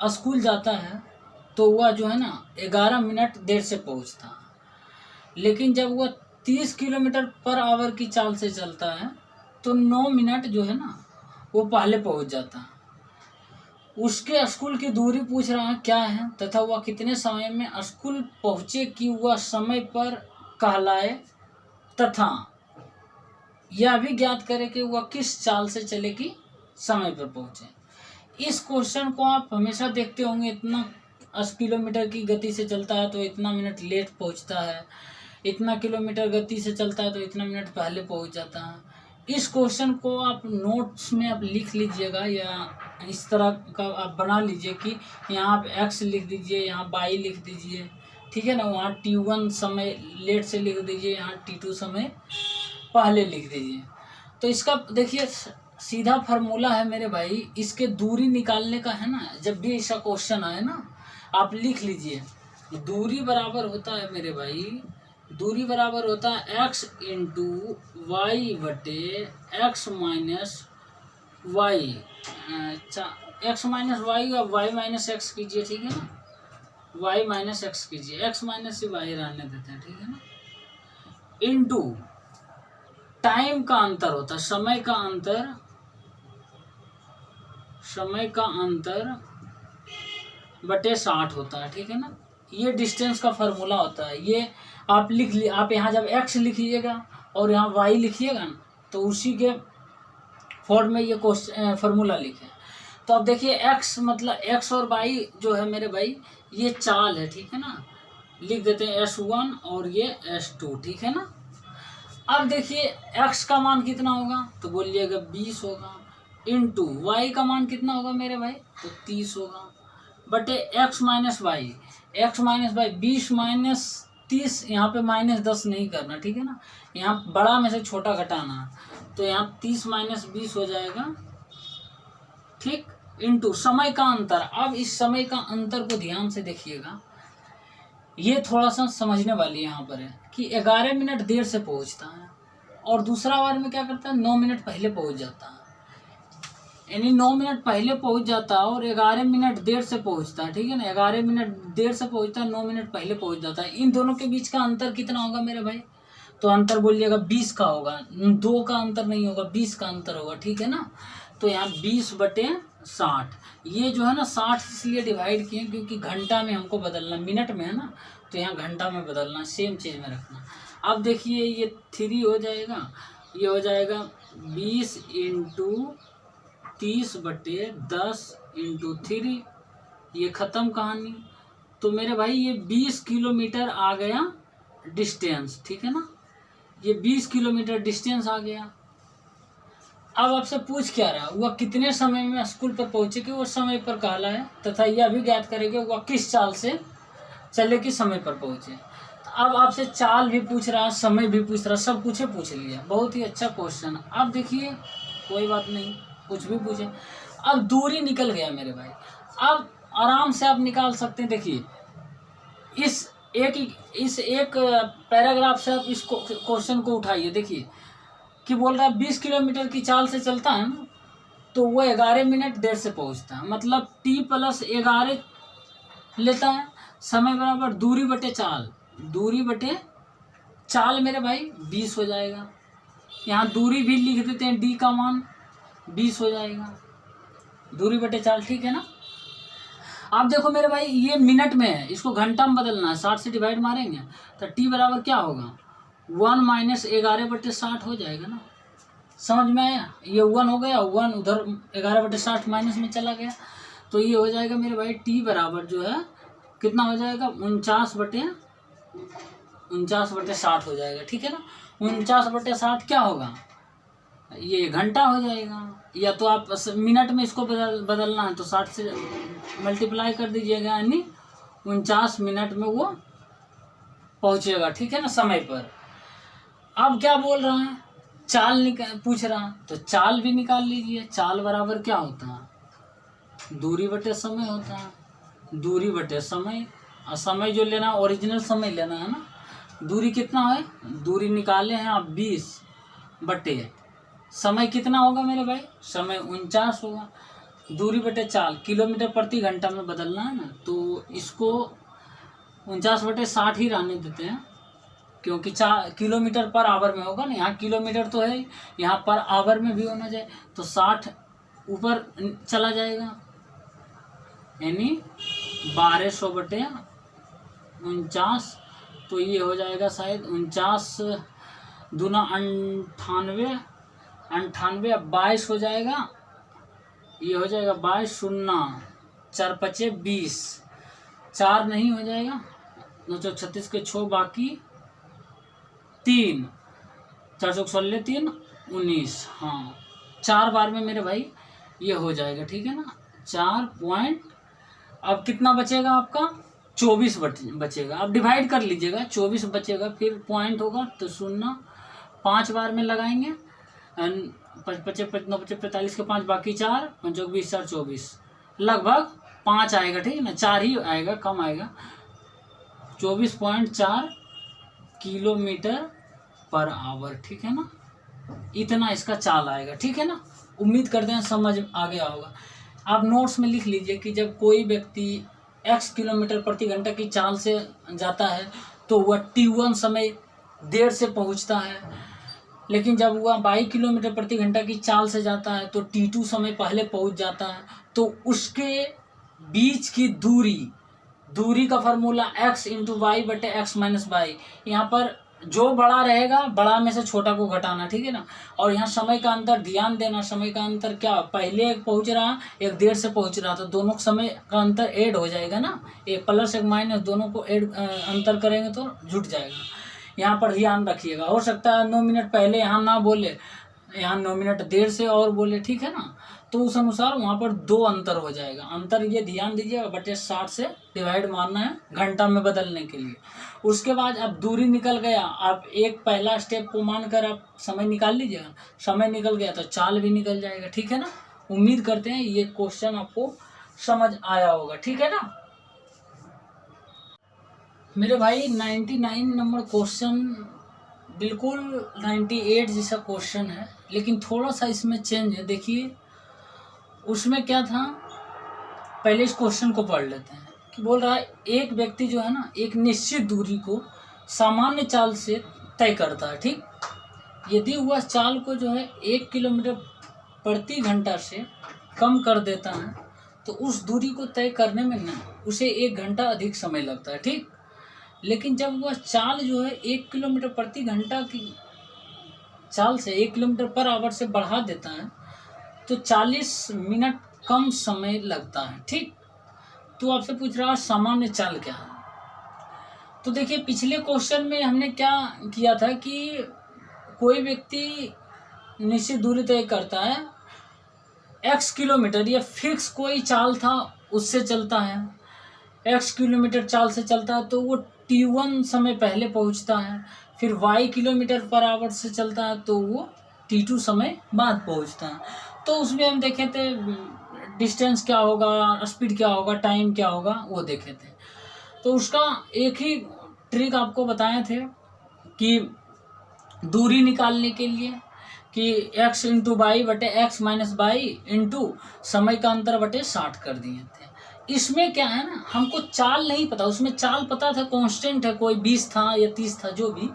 स्कूल जाता है तो वह जो है ना 11 मिनट देर से पहुंचता है। लेकिन जब वह 30 किलोमीटर पर आवर की चाल से चलता है तो 9 मिनट जो है ना वो पहले पहुंच जाता है। उसके स्कूल की दूरी पूछ रहा है क्या है, तथा वह कितने समय में स्कूल पहुंचे कि वह समय पर कहलाए, तथा यह भी ज्ञात करे कि वह किस चाल से चले कि समय पर पहुंचे। इस क्वेश्चन को आप हमेशा देखते होंगे, इतना 80 किलोमीटर की गति से चलता है तो इतना मिनट लेट पहुंचता है, इतना किलोमीटर गति से चलता है तो इतना मिनट पहले पहुंच जाता है। इस क्वेश्चन को आप नोट्स में आप लिख लीजिएगा, या इस तरह का आप बना लीजिए कि यहाँ आप x लिख दीजिए, यहाँ y लिख दीजिए, ठीक है ना। वहाँ t1 समय लेट से लिख दीजिए, यहाँ t2 समय पहले लिख दीजिए। तो इसका देखिए सीधा फार्मूला है मेरे भाई, इसके दूरी निकालने का है ना। जब भी ऐसा क्वेश्चन आए ना आप लिख लीजिए, दूरी बराबर होता है मेरे भाई, दूरी बराबर होता है x इंटू वाई बटे एक्स माइनस वाई। अच्छा x माइनस वाई और y माइनस एक्स कीजिए, ठीक है ना, y माइनस एक्स कीजिए, x माइनस y रहने देते हैं, ठीक है ना, इंटू टाइम का अंतर होता है, समय का अंतर बटे 60 होता है, ठीक है ना। ये डिस्टेंस का फार्मूला होता है। ये आप लिख लिए, आप यहाँ जब x लिखिएगा और यहाँ y लिखिएगा ना तो उसी के फॉर्म में ये क्वेश्चन फार्मूला लिखे। तो अब देखिए x मतलब x और y जो है मेरे भाई ये चाल है, ठीक है ना, लिख देते हैं S1 और ये S2, ठीक है ना। अब देखिए x का मान कितना होगा तो बोलिएगा 20 होगा, इंटू y का मान कितना होगा मेरे भाई तो 30 होगा, बटे x माइनस वाई, 20 माइनस 30, यहाँ पे -10 नहीं करना, ठीक है ना, यहाँ बड़ा में से छोटा घटाना, तो यहाँ 30 माइनस 20 हो जाएगा, ठीक, इंटू समय का अंतर। अब इस समय का अंतर को ध्यान से देखिएगा, ये थोड़ा सा समझने वाली यहाँ पर है कि 11 मिनट देर से पहुँचता है और दूसरा बार में क्या करता है 9 मिनट पहले पहुँच जाता है, यानी 9 मिनट पहले पहुंच जाता है और 11 मिनट देर से पहुंचता है, ठीक है ना। 11 मिनट देर से पहुंचता है, 9 मिनट पहले पहुंच जाता है। इन दोनों के बीच का अंतर कितना होगा मेरे भाई तो अंतर बोलिएगा 20 का होगा, 2 का अंतर नहीं होगा, 20 का अंतर होगा, ठीक है ना। तो यहाँ 20/60, ये जो है ना 60 इसलिए डिवाइड किए क्योंकि घंटा में हमको बदलना, मिनट में है ना, तो यहाँ घंटा में बदलना, सेम चीज़ में रखना। अब देखिए ये 3 हो जाएगा, ये हो जाएगा 20 × 30/10 × 3, ये ख़त्म कहानी। तो मेरे भाई ये 20 किलोमीटर आ गया डिस्टेंस, ठीक है ना, ये 20 किलोमीटर डिस्टेंस आ गया। अब आपसे पूछ क्या रहा, वह कितने समय में स्कूल पर पहुँचे कि वो समय पर कहला है, तथा यह भी ज्ञात करेंगे वह किस चाल से चले कि समय पर पहुँचे। अब आपसे चाल भी पूछ रहा, समय भी पूछ रहा, सब कुछ पूछ लिया, बहुत ही अच्छा क्वेश्चन। अब देखिए कोई बात नहीं, कुछ भी पूछे। अब दूरी निकल गया मेरे भाई, अब आराम से आप निकाल सकते हैं। देखिए इस एक पैराग्राफ से आप इस क्वेश्चन को उठाइए। देखिए कि बोल रहा है 20 किलोमीटर की चाल से चलता है ना, तो वो 11 मिनट देर से पहुंचता है, मतलब t+11 लेता है। समय बराबर दूरी बटे चाल, दूरी बटे चाल मेरे भाई 20 हो जाएगा। यहाँ दूरी भी लिख देते हैं, d का मान 20 हो जाएगा, दूरी बटे चाल, ठीक है ना। आप देखो मेरे भाई ये मिनट में है, इसको घंटा में बदलना है, 60 से डिवाइड मारेंगे तो t बराबर क्या होगा, 1 - 11/60 हो जाएगा ना। समझ में आया, ये 1 हो गया, 1 उधर 11/60 माइनस में चला गया, तो ये हो जाएगा मेरे भाई t बराबर जो है कितना हो जाएगा, 49/60 हो जाएगा, ठीक है ना। 49/60 क्या होगा, ये घंटा हो जाएगा। या तो आप मिनट में इसको बदलना है तो 60 से मल्टीप्लाई कर दीजिएगा, यानी 49 मिनट में वो पहुंचेगा, ठीक है ना, समय पर। अब क्या बोल रहा है, चाल पूछ रहा, तो चाल भी निकाल लीजिए। चाल बराबर क्या होता है, दूरी बटे समय होता है, दूरी बटे समय। और समय जो लेना ओरिजिनल समय लेना है ना, दूरी कितना है, दूरी निकाले हैं आप 20 बटे समय कितना होगा मेरे भाई, समय 49 होगा, दूरी बटे चाल, किलोमीटर प्रति घंटा में बदलना है ना, तो इसको 49/60 ही रहने देते हैं, क्योंकि किलोमीटर पर आवर में होगा ना, यहाँ किलोमीटर तो है, यहाँ पर आवर में भी होना चाहिए, तो 60 ऊपर चला जाएगा, यानी 1200/49, तो ये हो जाएगा शायद 49 दूना 98, 22 हो जाएगा, ये हो जाएगा 22, 0 4 5 20, 4 नहीं हो जाएगा, 936 के 6 बाकी 3, 416 3 19, हाँ 4 बार में मेरे भाई ये हो जाएगा, ठीक है ना। 4 पॉइंट, अब कितना बचेगा आपका, 24 बचेगा। अब डिवाइड कर लीजिएगा, 24 बचेगा, फिर पॉइंट होगा तो 0, 5 बार में लगाएंगे, 5 5 9 45 के 5 बाकी 4, 5 20 4 24, लगभग 5 आएगा, ठीक है ना, 4 ही आएगा, कम आएगा, 24.4 किलोमीटर पर आवर, ठीक है ना, इतना इसका चाल आएगा, ठीक है ना। उम्मीद करते हैं समझ आ गया होगा। आप नोट्स में लिख लीजिए कि जब कोई व्यक्ति x किलोमीटर प्रति घंटा की चाल से जाता है तो वह t1 समय देर से पहुंचता है, लेकिन जब वह 22 किलोमीटर प्रति घंटा की चाल से जाता है तो t2 समय पहले पहुंच जाता है। तो उसके बीच की दूरी का फार्मूला x × y/x - y, यहाँ पर जो बड़ा रहेगा बड़ा में से छोटा को घटाना, ठीक है ना। और यहाँ समय का अंतर ध्यान देना, समय का अंतर क्या, पहले एक पहुँच रहा एक देर से पहुँच रहा, तो दोनों समय का अंतर ऐड हो जाएगा ना, एक प्लस एक माइनस दोनों को ऐड अंतर करेंगे तो जुट जाएगा। यहाँ पर ध्यान रखिएगा, हो सकता है 9 मिनट पहले यहाँ ना बोले, यहाँ 9 मिनट देर से और बोले, ठीक है ना, तो उस अनुसार वहाँ पर 2 अंतर हो जाएगा। अंतर ये ध्यान दीजिएगा, बटे 60 से डिवाइड मारना है घंटा में बदलने के लिए। उसके बाद अब दूरी निकल गया, आप एक पहला स्टेप को मानकर आप समय निकाल लीजिएगा, समय निकल गया तो चाल भी निकल जाएगा, ठीक है ना। उम्मीद करते हैं ये क्वेश्चन आपको समझ आया होगा, ठीक है ना मेरे भाई। 99 नंबर क्वेश्चन बिल्कुल 98 जैसा क्वेश्चन है, लेकिन थोड़ा सा इसमें चेंज है। देखिए उसमें क्या था, पहले इस क्वेश्चन को पढ़ लेते हैं कि बोल रहा है एक व्यक्ति जो है ना एक निश्चित दूरी को सामान्य चाल से तय करता है। ठीक, यदि वह चाल को जो है 1 किलोमीटर प्रति घंटा से कम कर देता है तो उस दूरी को तय करने में ना उसे 1 घंटा अधिक समय लगता है। ठीक, लेकिन जब वह चाल जो है 1 किलोमीटर प्रति घंटा की चाल से 1 किलोमीटर पर आवर से बढ़ा देता है तो 40 मिनट कम समय लगता है। ठीक, तो आपसे पूछ रहा है सामान्य चाल क्या है। तो देखिए पिछले क्वेश्चन में हमने क्या किया था कि कोई व्यक्ति निश्चित दूरी तय करता है, x किलोमीटर या फिक्स कोई चाल था उससे चलता है, x किलोमीटर चाल से चलता है तो वो t1 समय पहले पहुंचता है, फिर y किलोमीटर पर आवर से चलता है तो वो t2 समय बाद पहुंचता है। तो उसमें हम देखे थे डिस्टेंस क्या होगा, स्पीड क्या होगा, टाइम क्या होगा, वो देखे थे। तो उसका एक ही ट्रिक आपको बताए थे कि दूरी निकालने के लिए कि x इंटू बाई बटे x माइनस बाई इंटू समय का अंतर बटे 60 कर दिए थे। इसमें क्या है ना, हमको चाल नहीं पता, उसमें चाल पता था कांस्टेंट है, कोई 20 था या 30 था जो भी,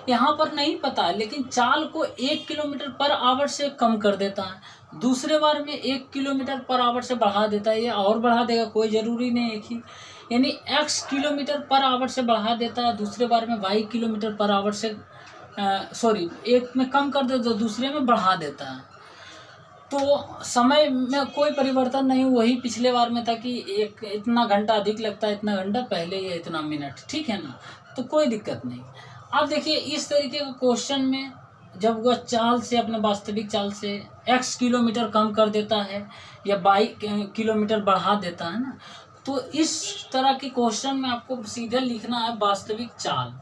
यहाँ पर नहीं पता है। लेकिन चाल को 1 किलोमीटर पर आवर से कम कर देता है, दूसरे बार में 1 किलोमीटर पर आवर से बढ़ा देता है, या और बढ़ा देगा, कोई ज़रूरी नहीं एक ही, यानी x किलोमीटर पर आवर से बढ़ा देता है, दूसरे बार में y किलोमीटर पर आवर से एक में कम कर देता है, दूसरे में बढ़ा देता है। तो समय में कोई परिवर्तन नहीं, वही पिछले बार में था कि एक इतना घंटा अधिक लगता है, इतना घंटा पहले या इतना मिनट। ठीक है ना, तो कोई दिक्कत नहीं। अब देखिए इस तरीके का क्वेश्चन में जब वह चाल से, अपने वास्तविक चाल से x किलोमीटर कम कर देता है या y किलोमीटर बढ़ा देता है ना, तो इस तरह के क्वेश्चन में आपको सीधे लिखना है वास्तविक चाल।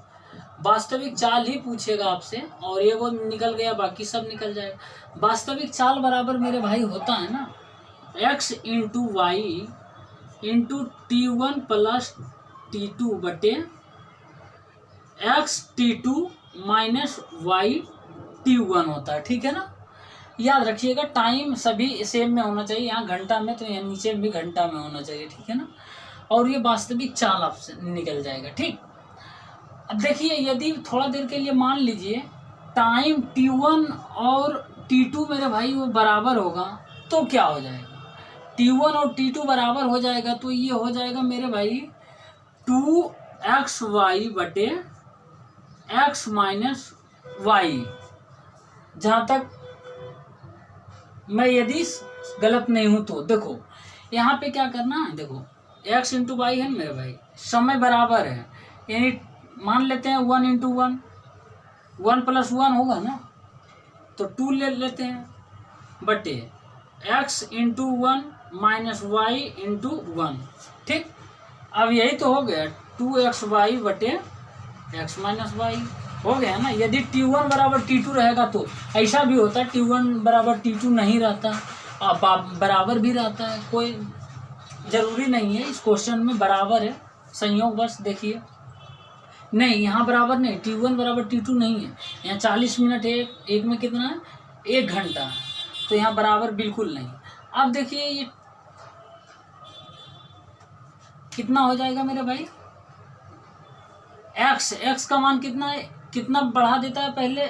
वास्तविक चाल ही पूछेगा आपसे, और ये वो निकल गया, बाकी सब निकल जाएगा। वास्तविक चाल बराबर मेरे भाई होता है ना x into y into t1 plus t2 बटे x t2 minus Y t1 होता है। ठीक है ना, याद रखिएगा टाइम सभी सेम में होना चाहिए, यहाँ घंटा में तो यहाँ नीचे भी घंटा में होना चाहिए। ठीक है ना, और ये वास्तविक चाल आपसे निकल जाएगा। ठीक, अब देखिए यदि थोड़ा देर के लिए मान लीजिए टाइम t1 और t2 मेरे भाई वो बराबर होगा तो क्या हो जाएगा, t1 और t2 बराबर हो जाएगा तो ये हो जाएगा मेरे भाई 2xy बटे x माइनस वाई, जहाँ तक मैं यदि गलत नहीं हूँ तो। देखो यहाँ पे क्या करना है, देखो x इंटू वाई है मेरे भाई, समय बराबर है, यानी मान लेते हैं 1 इंटू 1, 1 प्लस 1 होगा ना, तो 2 ले लेते हैं बटे x into 1 minus y into 1। ठीक, अब यही तो हो गया 2xy बटे x माइनस वाई हो गया ना। यदि t1 बराबर t2 रहेगा तो ऐसा भी होता है, t1 बराबर t2 नहीं रहता, बराबर भी रहता है, कोई ज़रूरी नहीं है। इस क्वेश्चन में बराबर है, संयोग बस देखिए, नहीं यहाँ बराबर नहीं, t1 बराबर t2 नहीं है, यहाँ 40 मिनट है, एक में कितना है 1 घंटा, तो यहाँ बराबर बिल्कुल नहीं। अब देखिए ये कितना हो जाएगा मेरे भाई, x का मान कितना है, कितना बढ़ा देता है पहले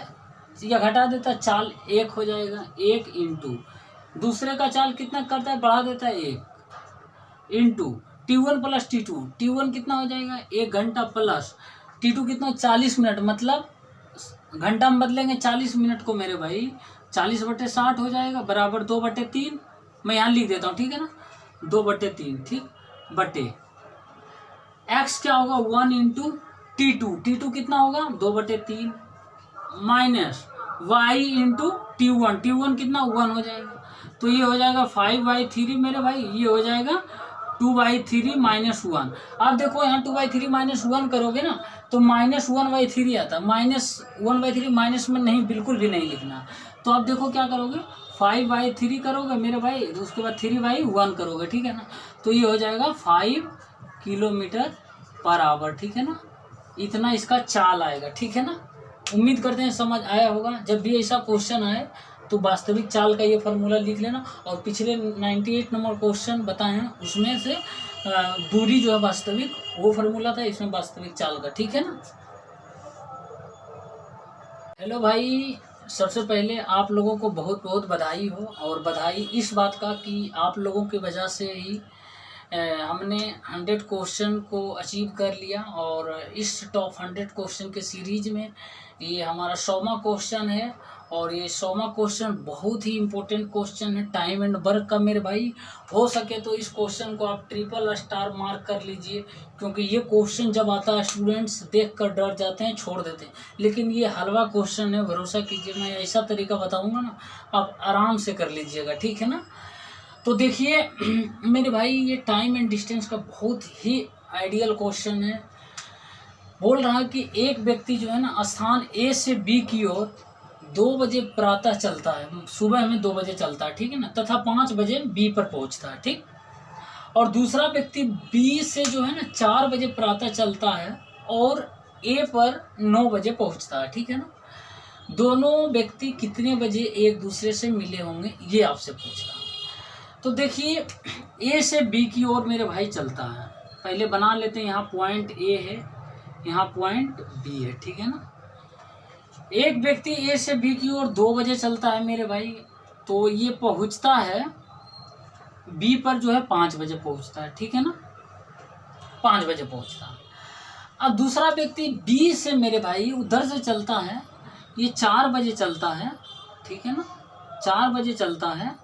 या घटा देता है, चाल 1 हो जाएगा, 1 इंटू दूसरे का चाल कितना करता है, बढ़ा देता है 1 into t1 plus t2, t1 कितना हो जाएगा 1 घंटा प्लस t2 कितना 40 मिनट, मतलब घंटा में बदलेंगे 40 मिनट को मेरे भाई 40 बटे 60 हो जाएगा, बराबर 2/3, मैं यहाँ लिख देता हूँ। ठीक है ना, 2/3। ठीक, बटे x क्या होगा 1 इंटू t2 कितना होगा 2/3 माइनस y इंटू t1 कितना 1 हो जाएगा, तो ये हो जाएगा 5/3 मेरे भाई, ये हो जाएगा 2/3 माइनस 1। अब देखो यहाँ 2/3 माइनस 1 करोगे ना तो -1/3 आता है, -1/3 माइनस में नहीं, बिल्कुल भी नहीं लिखना। तो अब देखो क्या करोगे 5/3 करोगे मेरे भाई, तो उसके बाद 3/1 करोगे। ठीक है ना, तो ये हो जाएगा 5 किलोमीटर पर आवर। ठीक है ना, इतना इसका चाल आएगा। ठीक है ना, उम्मीद करते हैं समझ आया होगा। जब भी ऐसा क्वेश्चन आए तो वास्तविक चाल का ये फार्मूला लिख लेना, और पिछले 98 नंबर क्वेश्चन बताए हैं उसमें से दूरी जो है वास्तविक वो फार्मूला था, इसमें वास्तविक चाल का। ठीक है ना। हेलो भाई, सबसे पहले आप लोगों को बहुत बहुत बधाई हो, और बधाई इस बात का कि आप लोगों की वजह से ही हमने 100 क्वेश्चन को अचीव कर लिया। और इस टॉप 100 क्वेश्चन के सीरीज में ये हमारा 100वां क्वेश्चन है। और ये 100वां क्वेश्चन बहुत ही इम्पोर्टेंट क्वेश्चन है टाइम एंड वर्क का मेरे भाई। हो सके तो इस क्वेश्चन को आप ट्रिपल स्टार मार्क कर लीजिए, क्योंकि ये क्वेश्चन जब आता है स्टूडेंट्स देख कर डर जाते हैं, छोड़ देते हैं। लेकिन ये हलवा क्वेश्चन है, भरोसा कीजिए, मैं ऐसा तरीका बताऊँगा ना, आप आराम से कर लीजिएगा, ठीक है ना। तो देखिए मेरे भाई, ये टाइम एंड डिस्टेंस का बहुत ही आइडियल क्वेश्चन है। बोल रहा है कि एक व्यक्ति जो है ना, स्थान ए से बी की ओर 2 बजे प्रातः चलता है, सुबह में 2 बजे चलता है, ठीक है ना, तथा 5 बजे बी पर पहुंचता है, ठीक। और दूसरा व्यक्ति बी से जो है ना 4 बजे प्रातः चलता है और ए पर 9 बजे पहुंचता है, ठीक है ना। दोनों व्यक्ति कितने बजे एक दूसरे से मिले होंगे, ये आपसे पूछ रहा हूँ। तो देखिए, ए से बी की ओर मेरे भाई चलता है। पहले बना लेते हैं, यहाँ पॉइंट ए है, यहाँ पॉइंट बी है, ठीक है ना। एक व्यक्ति ए से बी की ओर 2 बजे चलता है मेरे भाई, तो ये पहुँचता है बी पर जो है 5 बजे पहुँचता है, ठीक है ना, 5 बजे पहुँचता है। अब दूसरा व्यक्ति बी से मेरे भाई उधर से चलता है, ये 4 बजे चलता है, ठीक है ना, 4 बजे चलता है।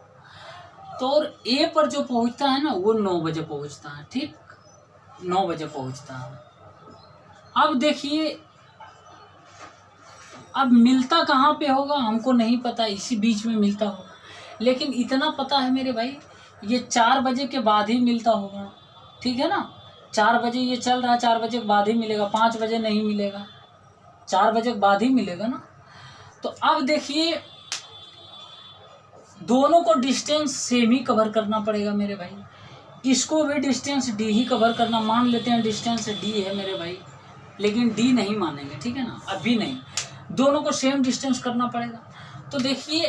तो और ए पर जो पहुंचता है ना, वो 9 बजे पहुंचता है, ठीक, 9 बजे पहुंचता है। अब देखिए, अब मिलता कहाँ पे होगा हमको नहीं पता, इसी बीच में मिलता होगा। लेकिन इतना पता है मेरे भाई, ये 4 बजे के बाद ही मिलता होगा, ठीक है ना। 4 बजे ये चल रहा है, 4 बजे के बाद ही मिलेगा, 5 बजे नहीं मिलेगा, 4 बजे के बाद ही मिलेगा ना। तो अब देखिए, दोनों को डिस्टेंस सेम ही कवर करना पड़ेगा मेरे भाई। इसको भी डिस्टेंस डी ही कवर करना, मान लेते हैं डिस्टेंस डी है मेरे भाई, लेकिन डी नहीं मानेंगे, ठीक है ना, अभी नहीं, दोनों को सेम डिस्टेंस करना पड़ेगा। तो देखिए,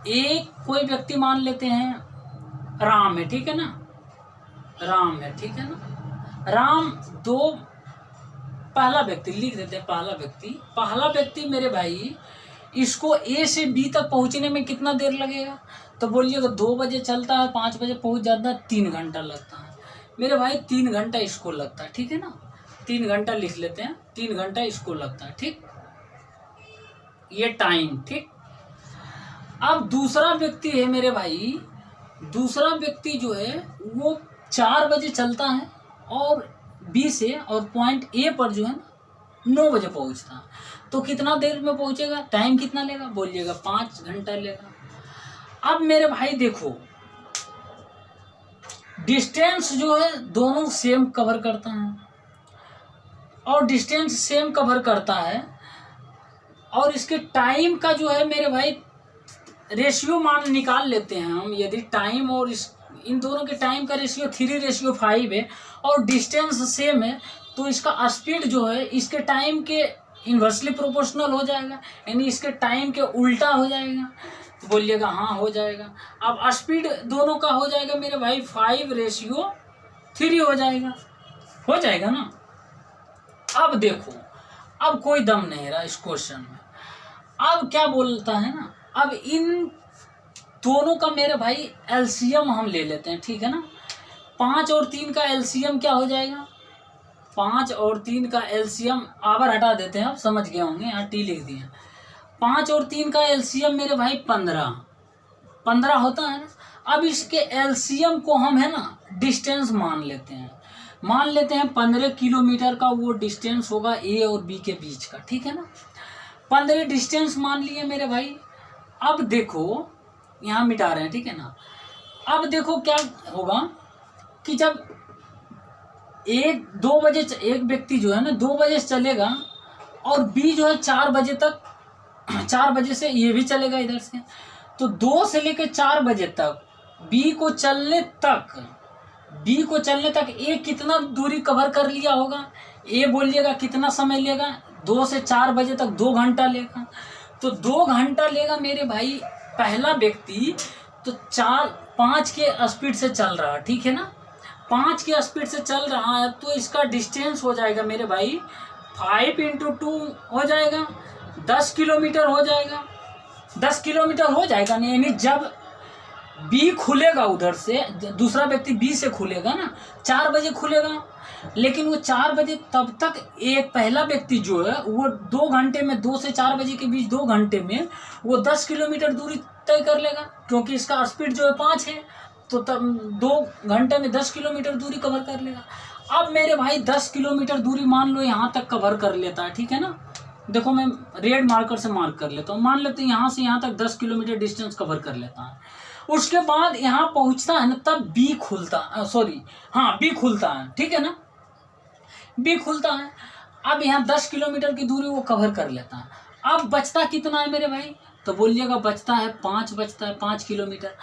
एक कोई व्यक्ति मान लेते हैं राम है, ठीक है ना, राम है, ठीक है ना। राम दो, पहला व्यक्ति लिख देते हैं, पहला व्यक्ति मेरे भाई, इसको ए से बी तक पहुंचने में कितना देर लगेगा, तो बोलिएगा 2 बजे चलता है, 5 बजे पहुंच जाता है, 3 घंटा लगता है मेरे भाई, 3 घंटा इसको लगता है, ठीक है ना, 3 घंटा लिख लेते हैं, 3 घंटा इसको लगता है, ठीक, ये टाइम, ठीक। अब दूसरा व्यक्ति है मेरे भाई, दूसरा व्यक्ति जो है वो 4 बजे चलता है और बी से, और पॉइंट ए पर जो है ना 9 बजे पहुंचता है। तो कितना देर में पहुंचेगा, टाइम कितना लेगा, बोलिएगा 5 घंटा लेगा। अब मेरे भाई देखो, डिस्टेंस जो है दोनों सेम कवर करता है, और डिस्टेंस सेम कवर करता है, और इसके टाइम का जो है मेरे भाई रेशियो मान निकाल लेते हैं हम। यदि टाइम और इन दोनों के टाइम का रेशियो 3:5 है, और डिस्टेंस सेम है, तो इसका स्पीड जो है इसके टाइम के इन्वर्सली प्रोपोर्शनल हो जाएगा, यानी इसके टाइम के उल्टा हो जाएगा। तो बोलिएगा हाँ हो जाएगा। अब स्पीड दोनों का हो जाएगा मेरे भाई 5:3 हो जाएगा ना। अब देखो, अब कोई दम नहीं रहा इस क्वेश्चन में। अब क्या बोलता है ना, अब इन दोनों का मेरे भाई एलसीएम हम ले लेते हैं, ठीक है ना। 5 और 3 का एलसीएम क्या हो जाएगा, 5 और 3 का एलसीएम, आवर हटा देते हैं, आप समझ गए होंगे, यहाँ टी लिख दिए। 5 और 3 का एलसीएम मेरे भाई 15 होता है ना। अब इसके एलसीएम को हम है ना डिस्टेंस मान लेते हैं, 15 किलोमीटर का वो डिस्टेंस होगा ए और बी के बीच का, ठीक है ना। 15 डिस्टेंस मान लिए मेरे भाई। अब देखो, यहाँ मिटा रहे हैं, ठीक है ना। अब देखो क्या होगा कि जब 2 बजे एक व्यक्ति जो है ना 2 बजे से चलेगा, और बी जो है 4 बजे तक, 4 बजे से ये भी चलेगा इधर से, तो 2 से लेकर 4 बजे तक बी को चलने तक ए कितना दूरी कवर कर लिया होगा, ए बोलिएगा कितना समय लेगा, 2 से 4 बजे तक 2 घंटा लेगा। तो 2 घंटा लेगा मेरे भाई पहला व्यक्ति, तो 5 के स्पीड से चल रहा है, ठीक है ना, 5 के स्पीड से चल रहा है, तो इसका डिस्टेंस हो जाएगा मेरे भाई 5 × 2 हो जाएगा 10 किलोमीटर हो जाएगा, 10 किलोमीटर हो जाएगा नहीं, यानी जब बी खुलेगा उधर से, दूसरा व्यक्ति बी से खुलेगा ना, 4 बजे खुलेगा, लेकिन वो 4 बजे तब तक एक पहला व्यक्ति जो है वो 2 घंटे में, 2 से 4 बजे के बीच 2 घंटे में वो 10 किलोमीटर दूरी तय कर लेगा, क्योंकि इसका स्पीड जो है 5 है, तो तब 2 घंटे में 10 किलोमीटर दूरी कवर कर लेगा। अब मेरे भाई 10 किलोमीटर दूरी मान लो यहाँ तक कवर कर लेता है, ठीक है ना। देखो मैं रेड मार्कर से मार्क कर लेता हूँ, मान लेते हैं यहाँ से यहाँ तक 10 किलोमीटर डिस्टेंस कवर कर लेता है। उसके बाद यहाँ पहुँचता है ना, तब बी खुलता, बी खुलता है, ठीक है ना, बी खुलता है। अब यहाँ 10 किलोमीटर की दूरी वो कवर कर लेता है। अब बचता कितना है मेरे भाई, तो बोलिएगा बचता है 5, बचता है 5 किलोमीटर।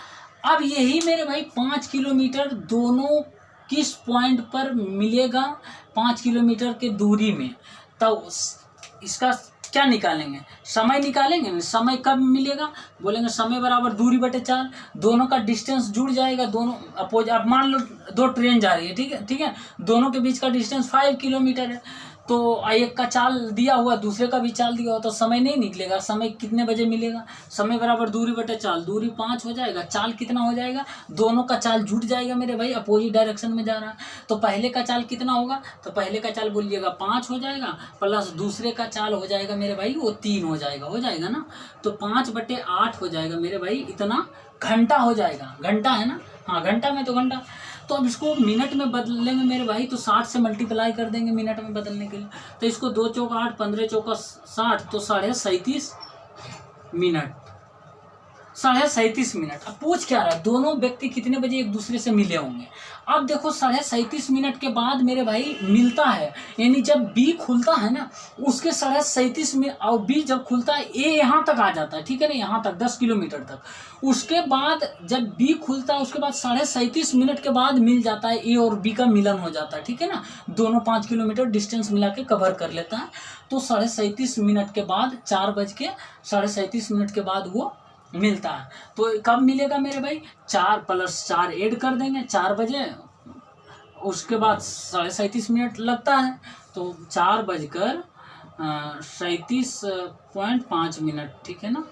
अब यही मेरे भाई 5 किलोमीटर दोनों किस पॉइंट पर मिलेगा, 5 किलोमीटर के दूरी में, तब इसका क्या निकालेंगे, समय निकालेंगे। समय कब मिलेगा, बोलेंगे समय बराबर दूरी बटे 4, दोनों का डिस्टेंस जुड़ जाएगा, दोनों अपोज। अब मान लो 2 ट्रेन जा रही है, ठीक है, ठीक है, दोनों के बीच का डिस्टेंस 5 किलोमीटर है, तो एक का चाल दिया हुआ, दूसरे का भी चाल दिया हुआ, तो समय नहीं निकलेगा। समय कितने बजे मिलेगा, समय बराबर दूरी बटे चाल, दूरी 5 हो जाएगा, चाल कितना हो जाएगा, दोनों का चाल जुट जाएगा मेरे भाई, अपोजिट डायरेक्शन में जा रहा है। तो पहले का चाल कितना होगा, तो पहले का चाल बोलिएगा 5 हो जाएगा, प्लस दूसरे का चाल हो जाएगा मेरे भाई वो 3 हो जाएगा ना, तो 5/8 हो जाएगा मेरे भाई, इतना घंटा हो जाएगा। घंटा है ना, हाँ घंटा में तो घंटा। तो अब इसको मिनट में बदलेंगे मेरे भाई, तो 60 से मल्टीप्लाई कर देंगे मिनट में बदलने के लिए। तो इसको 2 चौका 8, 15 चौका 60, तो 37.5 मिनट, 37.5 मिनट। अब पूछ क्या रहा है, दोनों व्यक्ति कितने बजे एक दूसरे से मिले होंगे। अब देखो 37.5 मिनट के बाद मेरे भाई मिलता है, यानी जब बी खुलता है ना, उसके 37.5 मिनट, और बी जब खुलता है ए यहाँ तक आ जाता है, ठीक है ना, यहाँ तक 10 किलोमीटर तक। उसके बाद जब बी खुलता है, उसके बाद 37.5 मिनट के बाद मिल जाता है, ए और बी का मिलन हो जाता है, ठीक है ना, दोनों 5 किलोमीटर डिस्टेंस मिला के कवर कर लेता है। तो 37.5 मिनट के बाद 4:37 मिनट के बाद वो मिलता है। तो कब मिलेगा मेरे भाई, 4 + 4 ऐड कर देंगे, 4 बजे, उसके बाद 37.5 मिनट लगता है, तो 4:37.5 मिनट, ठीक है ना,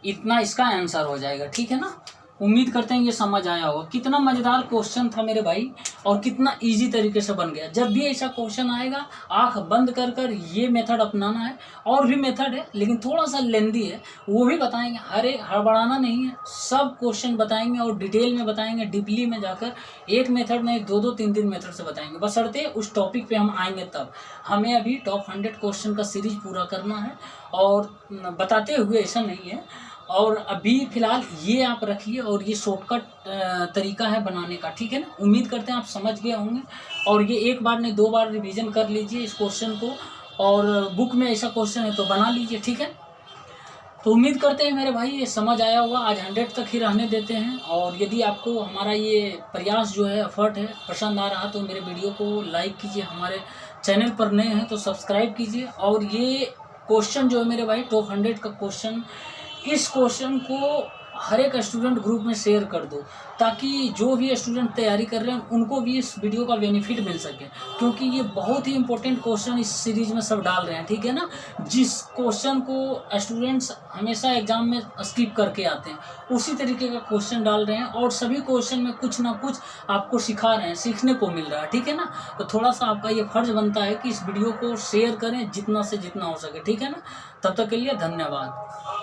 इतना इसका आंसर हो जाएगा, ठीक है ना। उम्मीद करते हैं ये समझ आया होगा। कितना मज़ेदार क्वेश्चन था मेरे भाई, और कितना इजी तरीके से बन गया। जब भी ऐसा क्वेश्चन आएगा, आंख बंद कर ये मेथड अपनाना है। और भी मेथड है, लेकिन थोड़ा सा लेंदी है, वो भी बताएंगे। हर एक हड़बड़ाना नहीं है, सब क्वेश्चन बताएंगे और डिटेल में बताएंगे, डीपली में जाकर। एक मेथड नहीं, 2-2, 3-3 मेथड से बताएंगे, बशर्ते उस टॉपिक पे हम आएंगे तब। हमें अभी टॉप 100 क्वेश्चन का सीरीज पूरा करना है, और बताते हुए ऐसा नहीं है। और अभी फ़िलहाल ये आप रखिए, और ये शॉर्टकट तरीका है बनाने का, ठीक है ना। उम्मीद करते हैं आप समझ गए होंगे, और ये एक बार नहीं 2 बार रिवीजन कर लीजिए इस क्वेश्चन को, और बुक में ऐसा क्वेश्चन है तो बना लीजिए, ठीक है। तो उम्मीद करते हैं मेरे भाई ये समझ आया होगा। आज 100 तक ही रहने देते हैं, और यदि आपको हमारा ये प्रयास जो है, एफर्ट है, पसंद आ रहा तो मेरे वीडियो को लाइक कीजिए, हमारे चैनल पर नए हैं तो सब्सक्राइब कीजिए। और ये क्वेश्चन जो है मेरे भाई टॉप 100 का क्वेश्चन, इस क्वेश्चन को हर एक स्टूडेंट ग्रुप में शेयर कर दो, ताकि जो भी स्टूडेंट तैयारी कर रहे हैं उनको भी इस वीडियो का बेनिफिट मिल सके, क्योंकि ये बहुत ही इंपॉर्टेंट क्वेश्चन इस सीरीज में सब डाल रहे हैं, ठीक है ना। जिस क्वेश्चन को स्टूडेंट्स हमेशा एग्जाम में स्किप करके आते हैं, उसी तरीके का क्वेश्चन डाल रहे हैं, और सभी क्वेश्चन में कुछ ना कुछ आपको सिखा रहे हैं, सीखने को मिल रहा है, ठीक है ना। तो थोड़ा सा आपका ये फर्ज बनता है कि इस वीडियो को शेयर करें जितना से जितना हो सके, ठीक है ना। तब तक के लिए धन्यवाद।